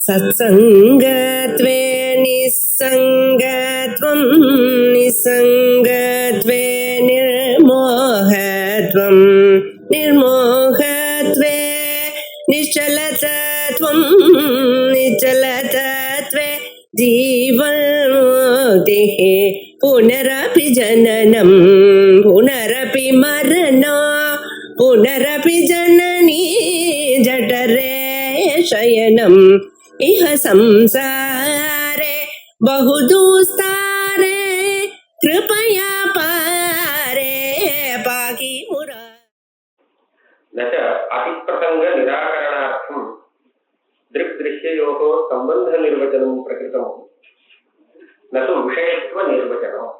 सत्सङ्गत्वे निस्सङ्गत्वं निस्सङ्गत्वे निर्मोहत्वं निर्मोहत्वे निश्चलतत्वं निश्चलतत्वे जीवन्मुक्तिः पुनरपि जननं पुनरपि मरणं पुनरपि जननी जठरे शयनम् इह संसारे बहुदुस्तारे कृपया पारे पाहि मुरा न च अतिप्रसंग निराकरणार्थं दृक्दृश्ययोः सम्बन्धनिर्वचनं प्रकृतं न तु विषयत्वनिर्वचनम्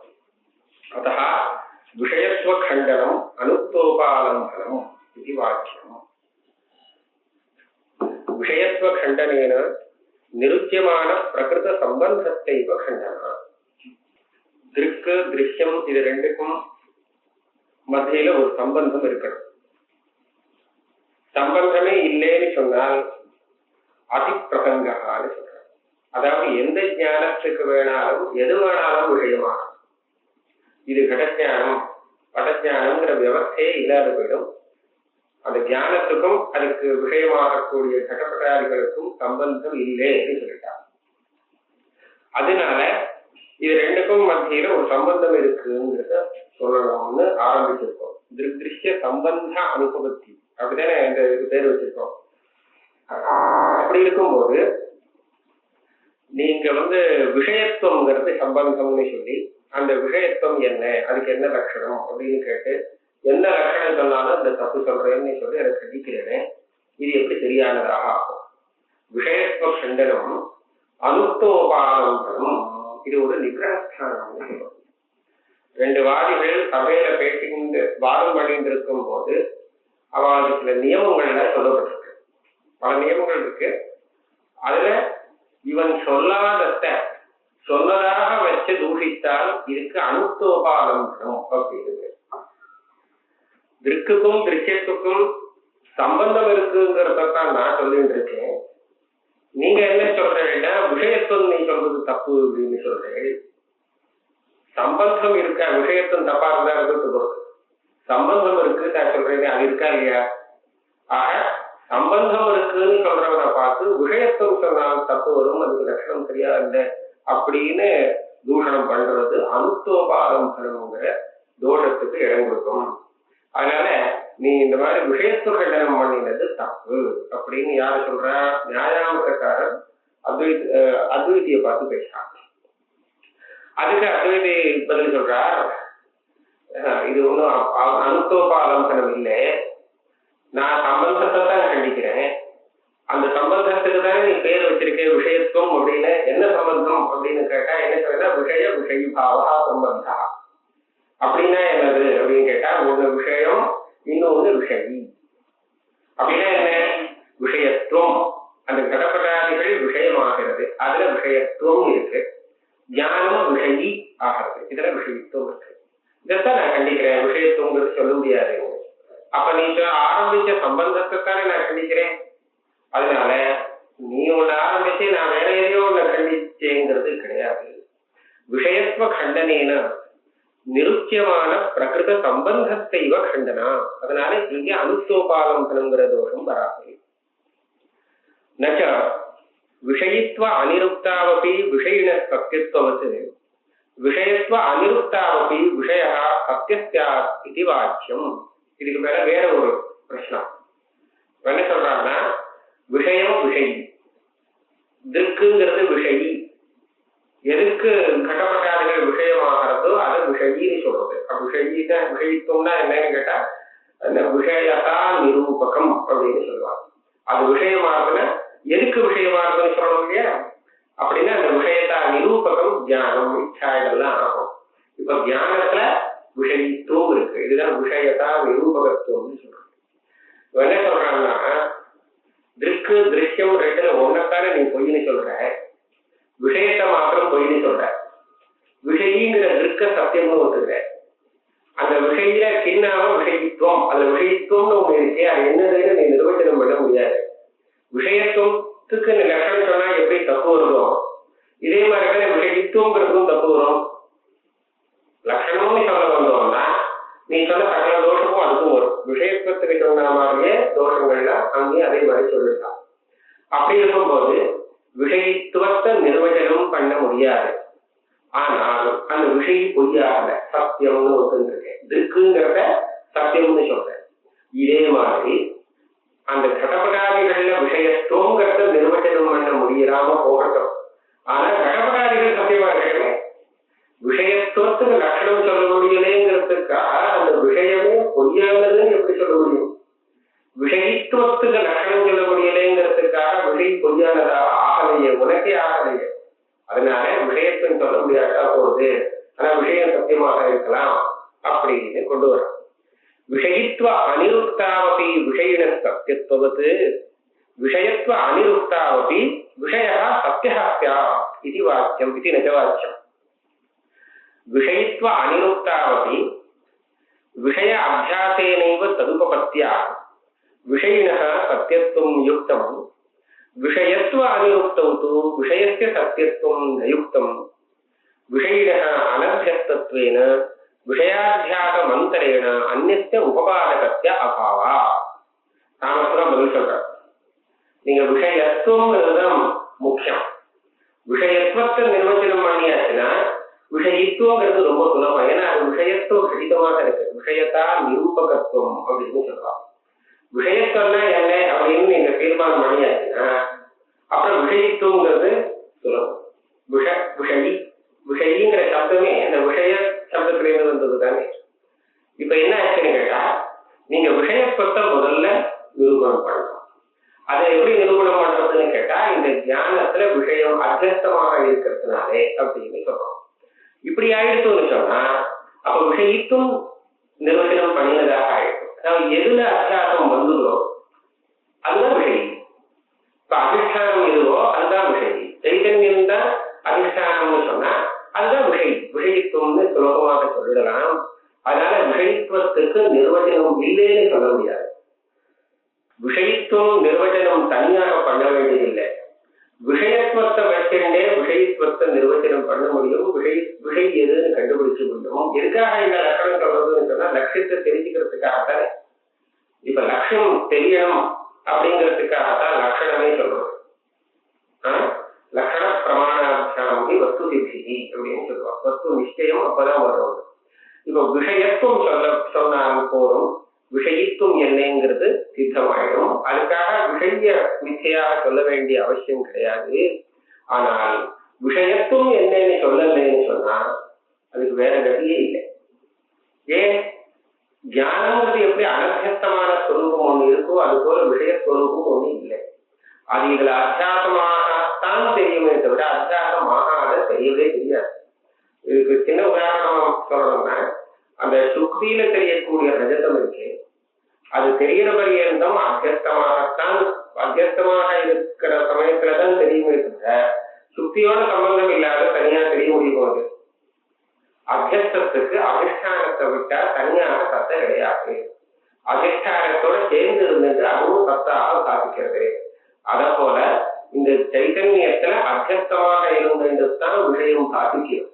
अतः विषयत्वखण्डनम् अनुक्तोपालम्बनम् इति वाक्यम्। विषयत्वखण्डनेन निरुच्यमान प्रकृत संबंधस्यैव खण्डनः। दृक् दृश्यम இது ரெண்டுக்கும் மத்தியில ஒரு சம்பந்தம் இருக்கணும். சம்பந்தமே இல்லைன்னு சொன்னால் அதிப்பிரசங்ககான்னு சொல்றாங்க. அதாவது எந்த ஞானத்துக்கு வேணாலும் எது வேணாலும் விஷயமாகும். இது கடஞானம் படஞானம்ங்கிற வியவஸ்தையே இல்லாத போயிடும். அந்த ஞானத்துக்கும் அதுக்கு விஷயமாகக்கூடிய கடப்பட்டாதிகளுக்கும் சம்பந்தம் இல்லைன்னு சொல்லிட்டாங்க. அதனால இது ரெண்டுக்கும் மத்தியில ஒரு சம்பந்தம் இருக்குங்கிறத சொல்லணும்னு ஆரம்பிச்சிருக்கோம். திருஷ்ய சம்பந்த அனுபவத்தி அப்படித்தானே இந்த பேர் வச்சிருக்கோம். அப்படி இருக்கும்போது நீங்க விஷயத்துவம்ங்கிறது சம்பந்தம்னு சொல்லி அந்த விஷயத்துவம் என்ன, அதுக்கு என்ன லட்சணம் அப்படின்னு கேட்டு என்ன லட்சணம் சொன்னாலும் இந்த தப்பு சொல்றேன்னு சொல்லி அதை கண்டிக்கிறேனே, இது எப்படி சரியானதாக ஆகும்? விஷயத்துவ கண்டனம் அனுக்தோபாலம்பனம், இது ஒரு நிகிரகஸ்தானம். ரெண்டு வாதிகள் சபையில பேசிக்கிட்டு வாதம் பண்ணிட்டு இருக்கும் போது அவளுக்கு சில நியமங்கள்ல சொல்லப்பட்டிருக்கு. பல நியமங்கள் இருக்கு. அதுல இவன் சொல்லாத சொன்னதாக வச்சு தூஷித்தால் இதுக்கு அனுக்தோபாலம்பனம் அப்படின்னு. திருக்குக்கும் திருஷ்யத்துக்கும் சம்பந்தம் இருக்குங்கிறதான் நான் சொல்லிட்டு இருக்கேன். நீங்க என்ன சொல்றீங்கன்னா விஷயத்துவம் நீ சொல்றது தப்பு அப்படின்னு சொல்றேன். சம்பந்தம் இருக்கா, விஷயத்துவம் தப்பா இருந்தா இருக்கிறது பொறுத்து. சம்பந்தம் இருக்கு நான் சொல்றேன், அது இருக்கா இல்லையா? ஆக சம்பந்தம் இருக்குன்னு சொல்றவனை பார்த்து விஷயத்துவம் சொன்னால் தப்பு வரும், அதுக்கு லட்சணம் சரியா இல்லை அப்படின்னு தூஷணம் பண்றது அனுக்தோபாலம்பனம்ங்கிற தோஷத்துக்கு இடம் கொடுக்கும். அதனால நீ இந்த மாதிரி விஷயத்துவ கண்டனம் பண்ணினது தப்பு அப்படின்னு யாரு சொல்றா? நியாயாமக்காரன் அத்வைதியை பார்த்து பேசுறான். அதுக்கு அத்வைதி பதில் சொல்றா, இது ஒன்றும் அனுக்தோபாலம்பனம் இல்லை, நான் சம்பந்தத்தை தான் கண்டிக்கிறேன். அந்த சம்பந்தத்துக்கு தானே நீ பேர் வச்சிருக்க விஷயத்துவம் அப்படின்னு. என்ன சம்பந்தம் அப்படின்னு கேட்டா என்ன சொல்றா? விஷய விஷயபாவா சம்பந்தா அப்படின்னா என்னது அப்படின்னு கேட்டா, ஒண்ணு விஷயம் இன்னொன்னு விஷயி. அப்படின்னா என்ன? விஷயத்துவம், அந்த கடப்படாதிகள் விஷயமாகிறது, அதுல விஷயத்துவம் இருக்கு. ஞானம் விஷயி ஆகிறது, இதுல விஷயத்துவம் இருக்கு. இதைத்தான் நான் கண்டிக்கிறேன். விஷயத்துவங்கிறது சொல்ல முடியாது. அப்ப நீ ஆரம்பிச்ச சம்பந்தத்தை தானே நான் கண்டிக்கிறேன். அதனால நீ ஒண்ணு ஆரம்பிச்சு நான் வேற எதையோ ஒண்ணு கண்டிச்சேங்கிறது கிடையாது. விஷயத்துவ கண்டனேன நிருச்சியமான பிரகிருத சம்பந்தத்தைவ கண்டனா. அதனால இங்க அனுக்தோபாலம்பனம்ங்கிற தோஷம் வராது. நச்ச விஷயத்துவ அனிருக்தாவபி விஷயின சத்தியத்துவத்து விஷயத்துவ அனிருக்தாவபி விஷய சத்தியஸ்யா இது வாக்கியம். இதுக்கு மேல வேற ஒரு பிரச்சனை என்ன சொல்றாங்கன்னா, விஷயம் விஷயி, திருக்குங்கிறது விஷயி. எதுக்கு கடப்பட்டாதிகள் விஷயமாகிறதோ அதை விஷயின்னு சொல்றது. விஷயித்துவம்னா என்னன்னு கேட்டா அந்த விஷயத்தா நிரூபகம் அப்படின்னு சொல்லுவாங்க. அது விஷயமாகுதுன்னா எதுக்கு விஷயமாகுதுன்னு சொல்லணும் இல்லையா? அப்படின்னா அந்த விஷயத்தா நிரூபகம் ஞானம் இச்சா இதெல்லாம் ஆகும். இப்ப ஞானத்துல விஷயித்துவம் இருக்கு, இதுதான் விஷயத்தா நிரூபகத்துவம்னு சொல்றாங்க. என்ன சொல்றாங்கன்னா, திருக்கு திருஷ்யம் ரெண்டுல ஒன்னத்தானே நீ பொய்ன்னு சொல்ற, விஷயத்தை மாத்திரம் பொய்ன்னு சொல்ற. விஷயிங்கிற திருக்க சத்தியம்னு ஒத்துக்கிற. அந்த விஷயில சின்னாவும் விஷயத்துவம், அந்த விஷயத்துவம்னு ஒண்ணு இருக்கே, அது என்னதுன்னு நீ நிர்வச்சனம் பண்ண முடியாது. விஷயத்துவத்துக்கு நீ லட்சணம் சொன்னா விஷயித்துவங்கிறதுக்கும் தப்பு வரும். லட்சணம்னு சொல்ல வந்தோம்னா நீ சொன்ன சகல தோஷமும் அதுக்கும் வரும். விஷயத்துவத்துக்கு சொன்ன மாதிரியே தோஷங்கள்லாம் அங்கேயும் அதே மாதிரி சொல்லிடலாம். அப்படி இருக்கும்போது விஷயத்துவத்தை நிர்வச்சனம் பண்ண முடியாது. ஆனால் அந்த விஷயம் பொய்யாகல, சத்தியம்னு ஒத்துருக்கேன். இருக்குங்கிறத சத்தியம்னு சொல்றேன். இதே மாதிரி அந்த கடப்படாதிகள்ல விஷயத்துவங்கிறத நிர்வச்சனம் பண்ண முடியாம போகட்டும். ஆனா கடப்படாதிகள் சத்தியமா இருக்கணுமே. விஷயத்துவத்துக்கு லட்சணம் சொல்ல முடியலைங்கிறதுக்காக அந்த விஷயமே பொய்யானதுன்னு எப்படி சொல்ல முடியும்? விஷயத்துவத்துக்கு லட்சணம் சொல்ல முடியலைங்கிறதுக்காக விஷயம் பொய்யானதா ஆகலையே, உனக்கே ஆகலையே. அதனால விஷயத்துன்னு சொல்ல முடியாதா போகுது, ஆனா விஷயம் சத்தியமாக இருக்கலாம் அப்படின்னு கொண்டு வர. விஷயித்வ அனிருக்தாவபி விஷயின சத்தியத்துவத்து விஷயத்வ அனிருக்தாவபி விஷய சத்திய ஸ்யாத் இது வாக்கியம், இது நிஜவாக்கியம். விஷயித்வ அனிருக்தாவபி விஷய அபியாசேனைவ ததுபபத்யா விஷயினः சத்தியத்துவம் யுக்தம் விஷயத்வ அனிருக்தௌ து விஷயஸ்ய சத்தியத்துவம் நயுக்தம் விஷயினः அனபியஸ்தத்வேன விஷயாத்தியாக மந்தரேண அந்நிய உபபாதகஸ்ய அபாவா. ராமசுரம் பதில் சொல்றார். நீங்க விஷயத்துவங்கிறதுதான் முக்கியம். விஷயத்துவத்தை நிர்வச்சனம் பண்ணியாச்சுன்னா விஷயித்துவங்கிறது ரொம்ப சுலபம். ஏன்னா அது விஷயத்துவம் கடிதமாக இருக்கு. விஷயத்தா நிரூபகத்துவம் அப்படின்னு சொல்றான். விஷயத்துவம்னா என்ன அப்படின்னு நீங்க தீர்மானம் பண்ணியாச்சுன்னா அப்புறம் விஷயித்துவங்கிறது சுலபம். விஷயிங்கிற சப்தமே அந்த விஷய சப்தத்திலேருந்து வந்தது தானே. இப்ப என்ன ஆச்சுன்னு கேட்டா, நீங்க விஷயத்துவத்தை முதல்ல நிரூபணம் பண்ணலாம். அதை எப்படி நிரூபணம் பண்றதுன்னு கேட்டா, இந்த ஞானத்துல விஷயம் அத்தியஸ்தமாக இருக்கிறதுனாலே அப்படின்னு சொல்றோம். இப்படி ஆயிடுச்சுன்னு சொன்னா அப்ப விஷயத்தும் நிர்வச்சனம் பண்ணினதாக ஆயிடும். அதாவது எதுல அத்தியாசம் வந்ததோ அதுதான் விஷயம். இப்ப அதிஷ்டானம் எதுவோ அதுதான் விஷயம். சைதன்யம் தான் அதிஷ்டானம்னு சொன்னா அதுதான் விஷயம். விஷயத்துவம்னு சுலபமாக சொல்லிடலாம். அதனால விஷயத்துவத்துக்கு நிர்வச்சனம் இல்லைன்னு சொல்ல முடியாது. விஷயத்துவம் நிர்வச்சனம் தனியாக பண்ண வேண்டியதில்லை. விஷயத்துவத்தை வச்சுட்டே விஷயத்துவத்தை நிர்வச்சனம் பண்ண முடியும். விஷயம் எதுன்னு கண்டுபிடிக்க முடியும். எதுக்காக இந்த லட்சணம் சொல்றதுன்னு சொன்னா லட்சியத்தை தெரிஞ்சுக்கிறதுக்காகத்தானே. இப்ப லட்சியம் தெரியணும் அப்படிங்கிறதுக்காகத்தான் லட்சணமே சொல்றோம். லட்சண பிரமாணாபியாமி வஸ்து சித்தி அப்படின்னு சொல்லுவோம். வஸ்து நிச்சயம் அப்பதான் வரும். இப்ப விஷயத்துவம் சொன்னாலும் போதும், விஷயித்துவம் என்னங்கிறது சித்தமாயிடும். அதுக்காக விஷய மிச்சையாக சொல்ல வேண்டிய அவசியம் கிடையாது. ஆனால் விஷயத்துவம் என்னன்னு சொல்லலைன்னு சொன்னா அதுக்கு வேற கதியே இல்லை. ஏன்? ஞானங்கிறது எப்படி அனத்தியஸ்தமான ஸ்வரூபம் ஒண்ணு இருக்கோ அது போல விஷயஸ்வரூபம் ஒண்ணு இல்லை. அது இதுல அத்தியாசமாகத்தான் தெரியுமே தவிர அத்தியாசமாக தெரியவே தெரியாது. இதுக்கு சின்ன உதாரணம் சொல்லணும்னா, அந்த சுக்தியில தெரியக்கூடிய ரஜதம் இருக்கு, அது தெரியற பரியந்தம் அத்தியஸ்தமாகத்தான், அத்தியஸ்தமாக இருக்கிற சமயத்துலதான் தெரியுமே தவிர சுக்தியோட சம்பந்தம் இல்லாத தனியா தெரிய முடியும். அது அத்தியஸ்தத்துக்கு அதிஷ்டானத்தை விட்டா தனியாக சத்தை கிடையாது. அதிஷ்டானத்தோட சேர்ந்து இருந்தது அதுவும் சத்தாக சாதிக்கிறது. அத போல இந்த சைத்தன்யத்துல அத்தியஸ்தமாக இருந்ததுதான் விஷயம் சாதிக்கும்.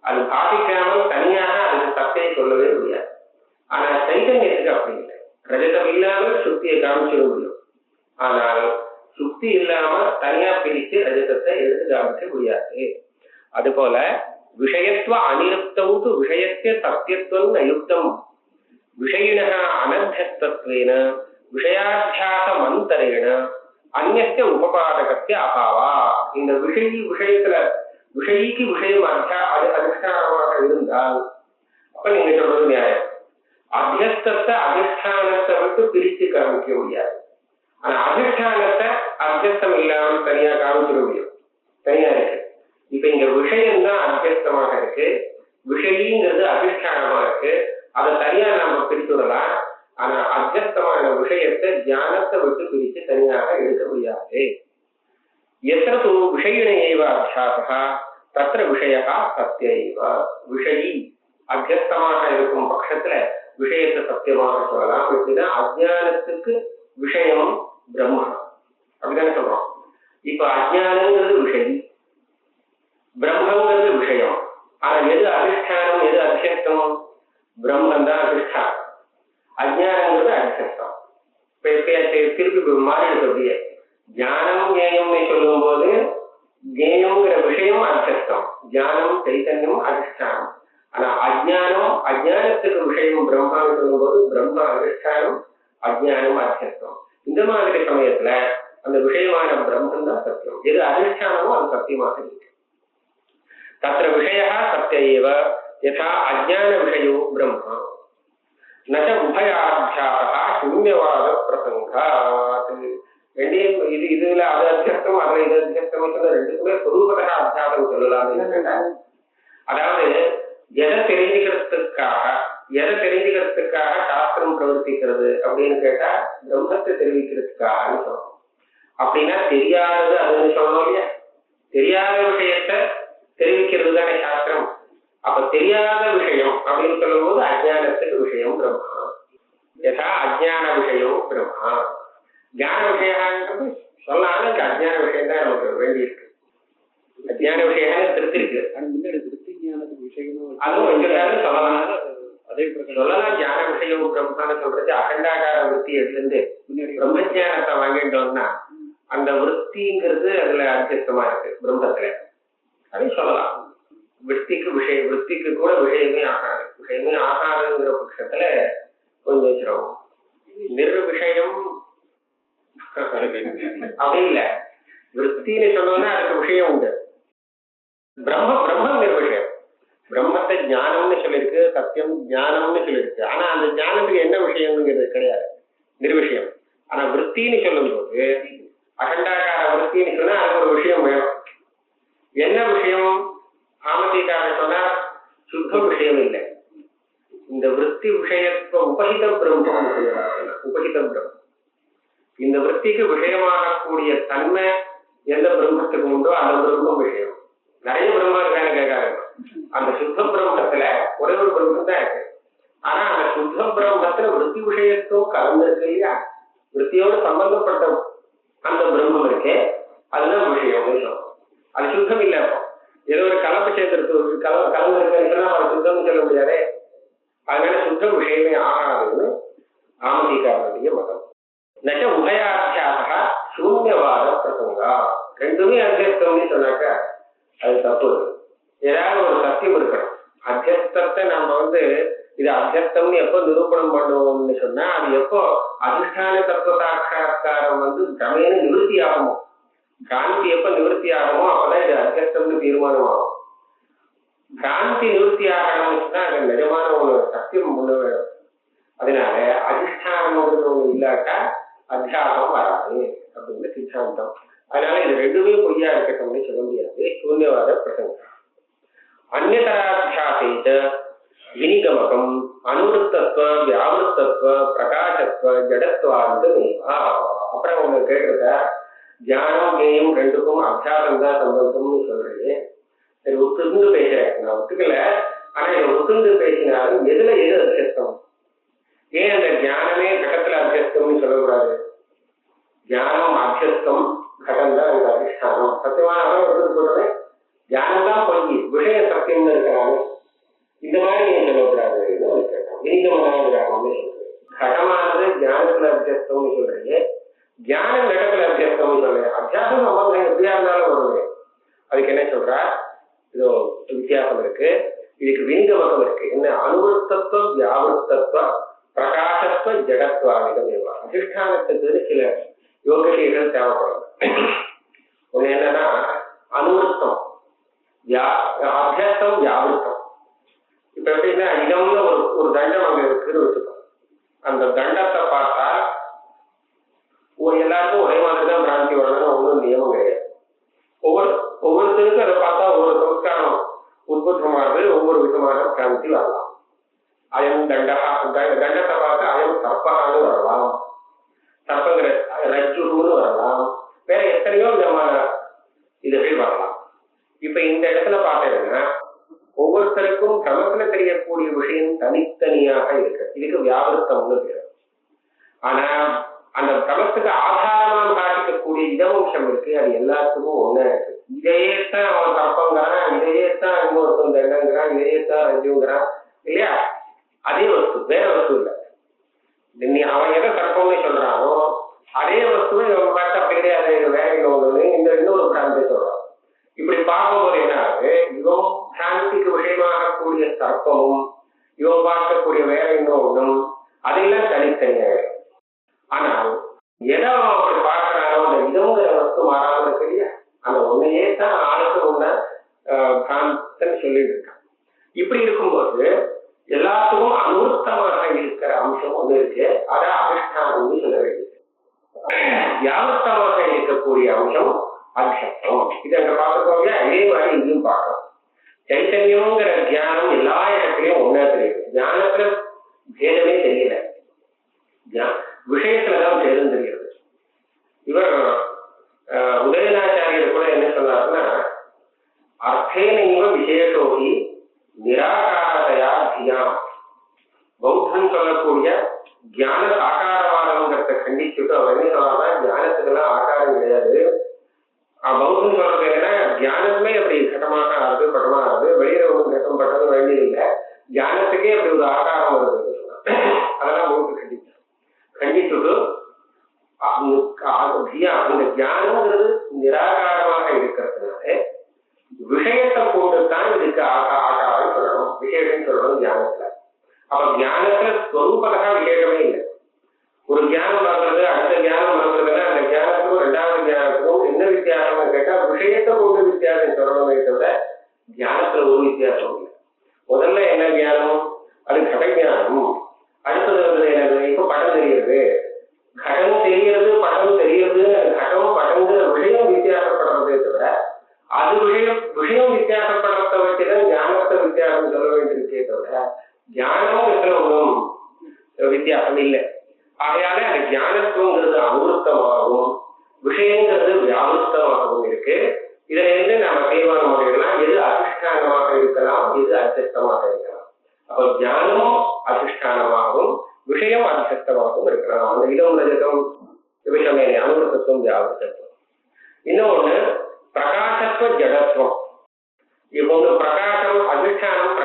அது சாதிக்காமல் தனியாக அதுக்கு சத்தையை சொல்லவே முடியாது. ஆனா சைத்தன்யத்துக்கு அப்படி இல்லை. ரஜதம் இல்லாமல் சுக்தியை காமிச்சிட முடியும். ஆனால் சுக்தி இல்லாம தனியா பிரித்து ரஜதத்தை எடுத்து காமிக்க முடியாது. அது போல விஷயத்துவ அனிருப்தவுது விஷயத்திய சத்தியத்துவம் அயுக்தம் விஷயினः அனத்தியஸ்தத்வேன விஷயாத்தியாக மந்தரேண அந்நிய உபபாதகஸ்ய அபாவா. இந்த விஷயத்துல விஷயிக்கு விஷயம் அதிஷ்டானமாக இருந்தால் அப்ப நீங்க சொல்றது நியாயம். அத்தியஸ்தத்தை அதிஷ்டானத்தை விட்டு பிரித்து காமிக்க முடியாது. ஆனா அதிஷ்டானத்தை அத்தியஸ்தம் இல்லாமல் தனியா காமிச்சிட முடியும். தனியா இருக்கு. இப்ப இங்க விஷயம்தான் அத்தியஸ்தமாக இருக்கு, விஷயிங்கிறது அதிஷ்டானமா இருக்கு. அதை தனியா நாம பிரித்துடலாம். ஆனா அத்தியஸ்தமான விஷயத்தை ஞானத்தை விட்டு பிரித்து தனியாக எடுக்க முடியாது. எத்திர தூ விஷயின ஏவ அத்தியாசா தத்திர விஷயா சத்தியைவ. விஷயி அத்தியஸ்தமாக இருக்கும் பட்சத்துல விஷயத்தை சத்தியமாக சொல்லலாம். எப்படின்னா அஜ்ஞானத்துக்கு விஷயம் பிரம்ம அப்படிதானே சொல்றோம். இப்ப அஜ்ஞானங்கிறது விஷயி, பிரம்மங்கிறது விஷயம். ஆனா எது அதிஷ்டானம் எது அத்தியஸ்தம்? பிரம்மன் தான் அதிஷ்டானம், அஜ்ஞானங்கிறது அத்தியஸ்தம். திருப்பி மாறி இருக்கு அப்படியே. ஞானம் ஞேயம்னு சொல்லும் போது ஞேயம்ங்கிற விஷயம் அத்தியஸ்தம், ஞானம் சைத்தன்யம் அதிஷ்டானம். ஆனா அஜ்ஞானம் அஜ்ஞானத்துக்கு விஷயம் பிரம்மான்னு சொல்லும் போது பிரம்ம அதிஷ்டானம் அஜ்ஞானம் அத்தியஸ்தம். இந்த மாதிரி சமயத்துல அந்த விஷயமான பிரம்மன் தான் சத்தியம். எது அதிஷ்டானமோ அது சத்தியமாக இருக்கு. தத்திர விஷயः சத்ய ஏவ யதா அஜ்ஞான விஷயோ பிரம்ம நச உபயாத்யாசः சூன்யவாத பிரசங்காத். ரெண்டையும் இதுல அது அத்தியஸ்தம் அதுல இது அத்தியஸ்தம் ரெண்டுக்குமே சொரூபதா அத்தியாசம் சொல்லலாம். அதாவது எதை தெரிஞ்சுக்கிறதுக்காக சாஸ்திரம் பிரவர்த்திக்கிறது அப்படின்னு கேட்டா பிரம்மத்தை தெரிவிக்கிறதுக்காகன்னு சொல்லணும். அப்படின்னா தெரியாதது அதுன்னு சொல்லணும் இல்லையா? தெரியாத விஷயத்த தெரிவிக்கிறது தானே சாஸ்திரம். அப்ப தெரியாத விஷயம் அப்படின்னு சொல்லும் போது அஜ்ஞானத்துக்கு விஷயம் பிரம்மா. யதா அஜ்ஞான விஷயம் பிரம்மா. ஞான விஷயங்கிறது சொல்லாம இங்க அஜ்ஞான விஷயம் தான் நமக்கு வேண்டியிருக்கு. அஜ்ஞான விஷயம் திருப்தி இருக்கு, அதுவும் வச்சிருக்காரு சொல்லலாம். அதே சொல்லலாம் ஞான விஷயம் பிரம்மான்னு சொல்றது அகண்டாகார விற்பி எடுத்து பிரம்மஜானத்தை வாங்கிட்டோம்னா அந்த விற்பிங்கிறது அதுல அத்தியஸ்தமா இருக்கு பிரம்மத்துல, அப்படின்னு சொல்லலாம். விற்பிக்கு கூட விஷயமே ஆகாதுங்கிற பட்சத்துல கொஞ்சம் வச்சிருவோம். நிர்விஷயம் அப்படி இல்ல, விற்பின்னு சொன்னோம்னா அதுக்கு விஷயம் உண்டு. பிரம்மம் நிர்விஷயம். பிரம்மத்தை ஞானம்னு சொல்லியிருக்கு, சத்தியம் ஞானம்னு சொல்லியிருக்கு. ஆனா அந்த ஞானத்துக்கு என்ன விஷயம்ங்கிறது கிடையாது, நிர்விஷயம். ஆனா விற்பின்னு சொல்லும் போது அகண்டாகார விற்பின்னு சொன்னா அதுக்கு ஒரு விஷயம் வேணும். என்ன விஷயம்? ஆமதிக்காக சொன்னா சுத்த விஷயம் இல்லை, இந்த விற்பி விஷயத்துவ உபகித பிரம்மம். உபகித பிரம்மம் இந்த விற்பிக்கு விஷயமாகக்கூடிய தன்மை எந்த பிரம்மத்துக்கு உண்டோ அந்த பிரம்மம் விஷயம். நிறைய பிரம்மம் இருக்கான்னு கேட்காது. அந்த சுத்த பிரம்மத்துல ஒரே ஒரு பிரம்மம் தான் இருக்கு. ஆனா அந்த சுத்த பிரம்மத்துல விற்பி விஷயத்துவம் கலந்துருக்கு இல்லையா? விற்பியோடு சம்பந்தப்பட்ட அந்த பிரம்மம் இருக்கே அதுதான் விஷயம். அது சுத்தம் இல்லை. ஏதோ ஒரு கலப்பு சேர்ந்திருக்கு, கலந்து இருக்குன்னா அவர் சுத்தம் சொல்ல முடியாதே. அதனால சுத்த விஷயமே ஆகாதுன்னு ஆமதிக்காரனுடைய மதம். நச்ச உபயாத்தியாசா சூன்யவாத பிரசங்கா. ரெண்டுமே அத்தியஸ்தம்னு சொன்னாக்க அது தப்பு. ஏதாவது ஒரு சத்தியம் இருக்கணும். அத்தியஸ்தத்தை நம்ம இது அத்தியஸ்தம்னு எப்போ நிரூபணம் பண்ணுவோம்னு சொன்னா அது எப்போ அதிஷ்டான தத்துவ சாட்சா்காரம் கிரமேண நிவர்த்தி ஆகுமோ, கிராந்தி எப்ப நிவர்த்தி ஆகுமோ அப்பதான் இது அத்தியஸ்தம்னு தீர்மானம் ஆகும். கிராந்தி நிவர்த்தி ஆகணும்னு சொன்னா அது நிஜமான ஒரு சத்தியம் முன்ன வேணும். அதனால அதிஷ்டானம் ஒண்ணு இல்லாட்டா அத்தியாசம் வராது அப்படின்னு சித்தாந்தம். அதனால இது ரெண்டுமே பொய்யா இருக்கட்டும்னு சொல்ல முடியாது. சூன்யவாத பிரசங்கம். அந்நியதராத்தியாசைச்ச வினிகமகம் அனுவருத்தத்துவ வியாவிருத்தத்துவ பிரகாசத்துவ ஜடத்துவாந்து நேவா. அப்புறம் அவங்க கேட்டிருக்க தியானம் ஞேயம் ரெண்டுக்கும் அத்தியாசம் தான் சம்பந்தம்னு சொல்றீங்க. சரி, ஒத்துந்து பேசுறேன், நான் ஒத்துக்கல. ஆனா இதை ஒத்துந்து பேசினாலும் எதுல எது அத்தியஸ்தம்? ஏன் அந்த ஞானமே கடத்துல அத்தியஸ்தம்னு சொல்லக்கூடாது? ஞானம் அத்தியஸ்தம், கடம் தான் அது அதிஷ்டானம். சத்தியமான சொல்றேன், ஞானம் தான் பொய், விஷய சத்தியம்னு இருக்கிறாங்க. இந்த மாதிரி ஏன் சொல்லக்கூடாது? கடமானது ஞானத்துல அத்தியஸ்தம்னு சொல்றீங்க, ஞானம் கடத்துல அத்தியஸ்தம்னு சொல்றேன். அத்தியாசம் சம்பந்தம் எப்படியா இருந்தாலும் வருது. அதுக்கு என்ன சொல்றா? இதோ வித்தியாசம் இருக்கு. இதுக்கு வினிகமகம் இருக்கு. என்ன? அனுவருத்தத்துவ வியாவிருத்தத்துவ பிரகாசத்துவ ஜடத்துவாதிகள். அதிஷ்டானத்துக்கு சில யோகியர்கள் தேவைப்படும். ஒண்ணு என்னன்னா அனுவருத்தம், அத்தியஸ்தம், வியாவிருத்தம். இப்ப எப்படின்னா இடம்னு ஒரு தண்டம் அங்க இருக்குன்னு வச்சுக்கோம். அந்த தண்டத்தை பார்த்தா எல்லாருக்கும் ஒரே மாதிரிதான் பிராந்தி வரணும், ஒன்றும் நியமம் கிடையாது. ஒவ்வொருத்தருக்கும் அதை பார்த்தா ஒவ்வொரு சம்ஸ்காரம் உத்புத்தமானது, ஒவ்வொரு விதமான பிராந்தி வரலாம். அயம் தண்டத்தை பார்த்து அயம் சர்ப்பகான்னு வரலாம், சர்ப்பங்கிற ரஜ்ஜுன்னு வரலாம், வேற எத்தனையோ விதமான இதுகள் வரலாம். இப்ப இந்த இடத்துல பார்த்தீங்கன்னா ஒவ்வொருத்தருக்கும் கிரமத்துல தெரியக்கூடிய விஷயம் தனித்தனியாக இருக்கு. இதுக்கு வியாவிருத்தம்னு பேரு. ஆனா அந்த கிரமத்துக்கு ஆதாரமாக காட்டிக்கக்கூடிய இடவம்சம் இருக்கு, அது எல்லாத்துக்கும் ஒண்ணா இருக்கு. இதையே தான் அவன் சர்ப்பங்கான இன்னொருத்தன் தண்டங்கிறான், இதயத்தான் ரஜுங்கிறான் இல்லையா? அதே வஸ்து, வேற வஸ்து இல்லை. அவன் எதை சர்ப்பம்னு சொல்றானோ அதே வஸ்துவை இவன் பார்த்து அப்படி கிடையாது, வேற இன்னொன்று இந்த இன்னொரு பிராந்தி சொல்றான். இப்படி பார்க்கும்போது என்ன ஆகுது, இவன் பிராந்திக்கு விஷயமாகக்கூடிய சர்ப்பமும் இவன் பார்க்கக்கூடிய வேற இன்னொன்றும் அதெல்லாம் தனித்தனியாக. ஆனால் எதை அவன் அப்படி பார்க்கிறானோ அந்த இதங்கிற வஸ்து மாறாமல் இருக்கு இல்லையா, அந்த ஒன்னையே தான் ஆளுக்கு ஒண்ண பிராந்தன்னு சொல்லிட்டு இருக்கான். இப்படி இருக்கும்போது எல்லாத்துக்கும் அனுர்த்தமாக இருக்கிற அம்சம் ஒண்ணு இருக்கு, அதை அதிஷ்டானம்னு சொல்ல வேண்டியது. வியாபத்தமாக இருக்கக்கூடிய அம்சம் அதிசப்தம். இதை அங்க பார்த்துக்கோங்க. அதே மாதிரி இங்கேயும் பார்க்கலாம். சைத்தன்யம்ங்கிற தியானம் எல்லா இடத்துலயும் ஒன்னா தெரியுது. தியானத்துல பேதமே தெரியல, விஷயத்துலதான் பேதம் தெரிகிறது. இவர் உதயநாச்சாரியர் கூட என்ன சொன்னார்னா, அர்த்தேனைவ விசேஷோகி நிராகாரத்தையா தியானம். பௌத்தன் சொல்லக்கூடிய தியான சாகாரவாதம்ங்கிறத கண்டிச்சுட்டு அவர் என்ன சொல்றாருன்னா, தியானத்துக்கெல்லாம் ஆகாரம் கிடையாது. பௌத்தன் சொல்றது என்னன்னா, தியானமே அப்படி கட்டமாக ஆகுது, பட்டமா ஆகுது, வெளியில ஒன்றும் கட்டம் பட்டதும் வேண்டியதில்லை, தியானத்துக்கே அப்படி ஒரு ஆகாரம் வருது. அதெல்லாம் பௌத்தம் கண்டிச்சுட்டு அந்த தியானம்ங்கிறது நிராகாரமாக இருக்கிறதுனால விஷயத்தை கொண்டுதான் இதுக்கு ஆகாரம் சொல்லணும், விசேஷம் சொல்லணும் தியானத்துல. அப்ப தியானத்துல ஸ்வரூபதா விசேஷமே இல்லை. ஒரு தியானம் பார்க்கறது அடுத்த தியானம் பார்க்கறதுன்னா அந்த தியானத்துக்கும் ரெண்டாவது தியானத்துக்கும் என்ன வித்தியாசம்னு கேட்டா விஷயத்தை கொண்டு வித்தியாசம் சொல்லணுமே தவிர தியானத்துல ஒரு வித்தியாசம் இல்லை. முதல்ல என்ன தியானம், அது கட தியானம். அடுத்தது வந்து எனக்கு இப்ப படம் தெரியுது, கடம் தெரிகிறது, படம் தெரியுது, கடம் படங்கிற விஷயம் வித்தியாசப்படுறதே தவிர அது விஷயம் வித்தியாசப்படுறத வச்சுதான் தியானத்தை வித்தியாசம் சொல்ல வேண்டியிருக்கே தவிர தியானம் என்ற ஒன்றும் வித்தியாசம் இல்லை. ஆகையால அந்த தியானத்துவங்கிறது அனுவருத்தமாகவும் விஷயங்கிறது வியாபுத்தமாகவும் இருக்கு. இதுல இருந்து நாம தீர்மானம் பண்ணிடலாம், எது அதிஷ்டானமாக இருக்கலாம், எது அச்சத்தமாக இருக்கலாம். அப்போ தியானமும் அதிஷ்டானமாகவும் விஷயம் அதிசக்தமாகவும் இருக்கலாம். அந்த இடம் ரஜகம் விஷமே அனுவருத்தத்துவம் வியாபுத்தத்துவம். இன்னொன்னு பிரகாசத்துவ ஜடத்துவம். இப்போ வந்து பிரகாசம் அதிஷ்டானம்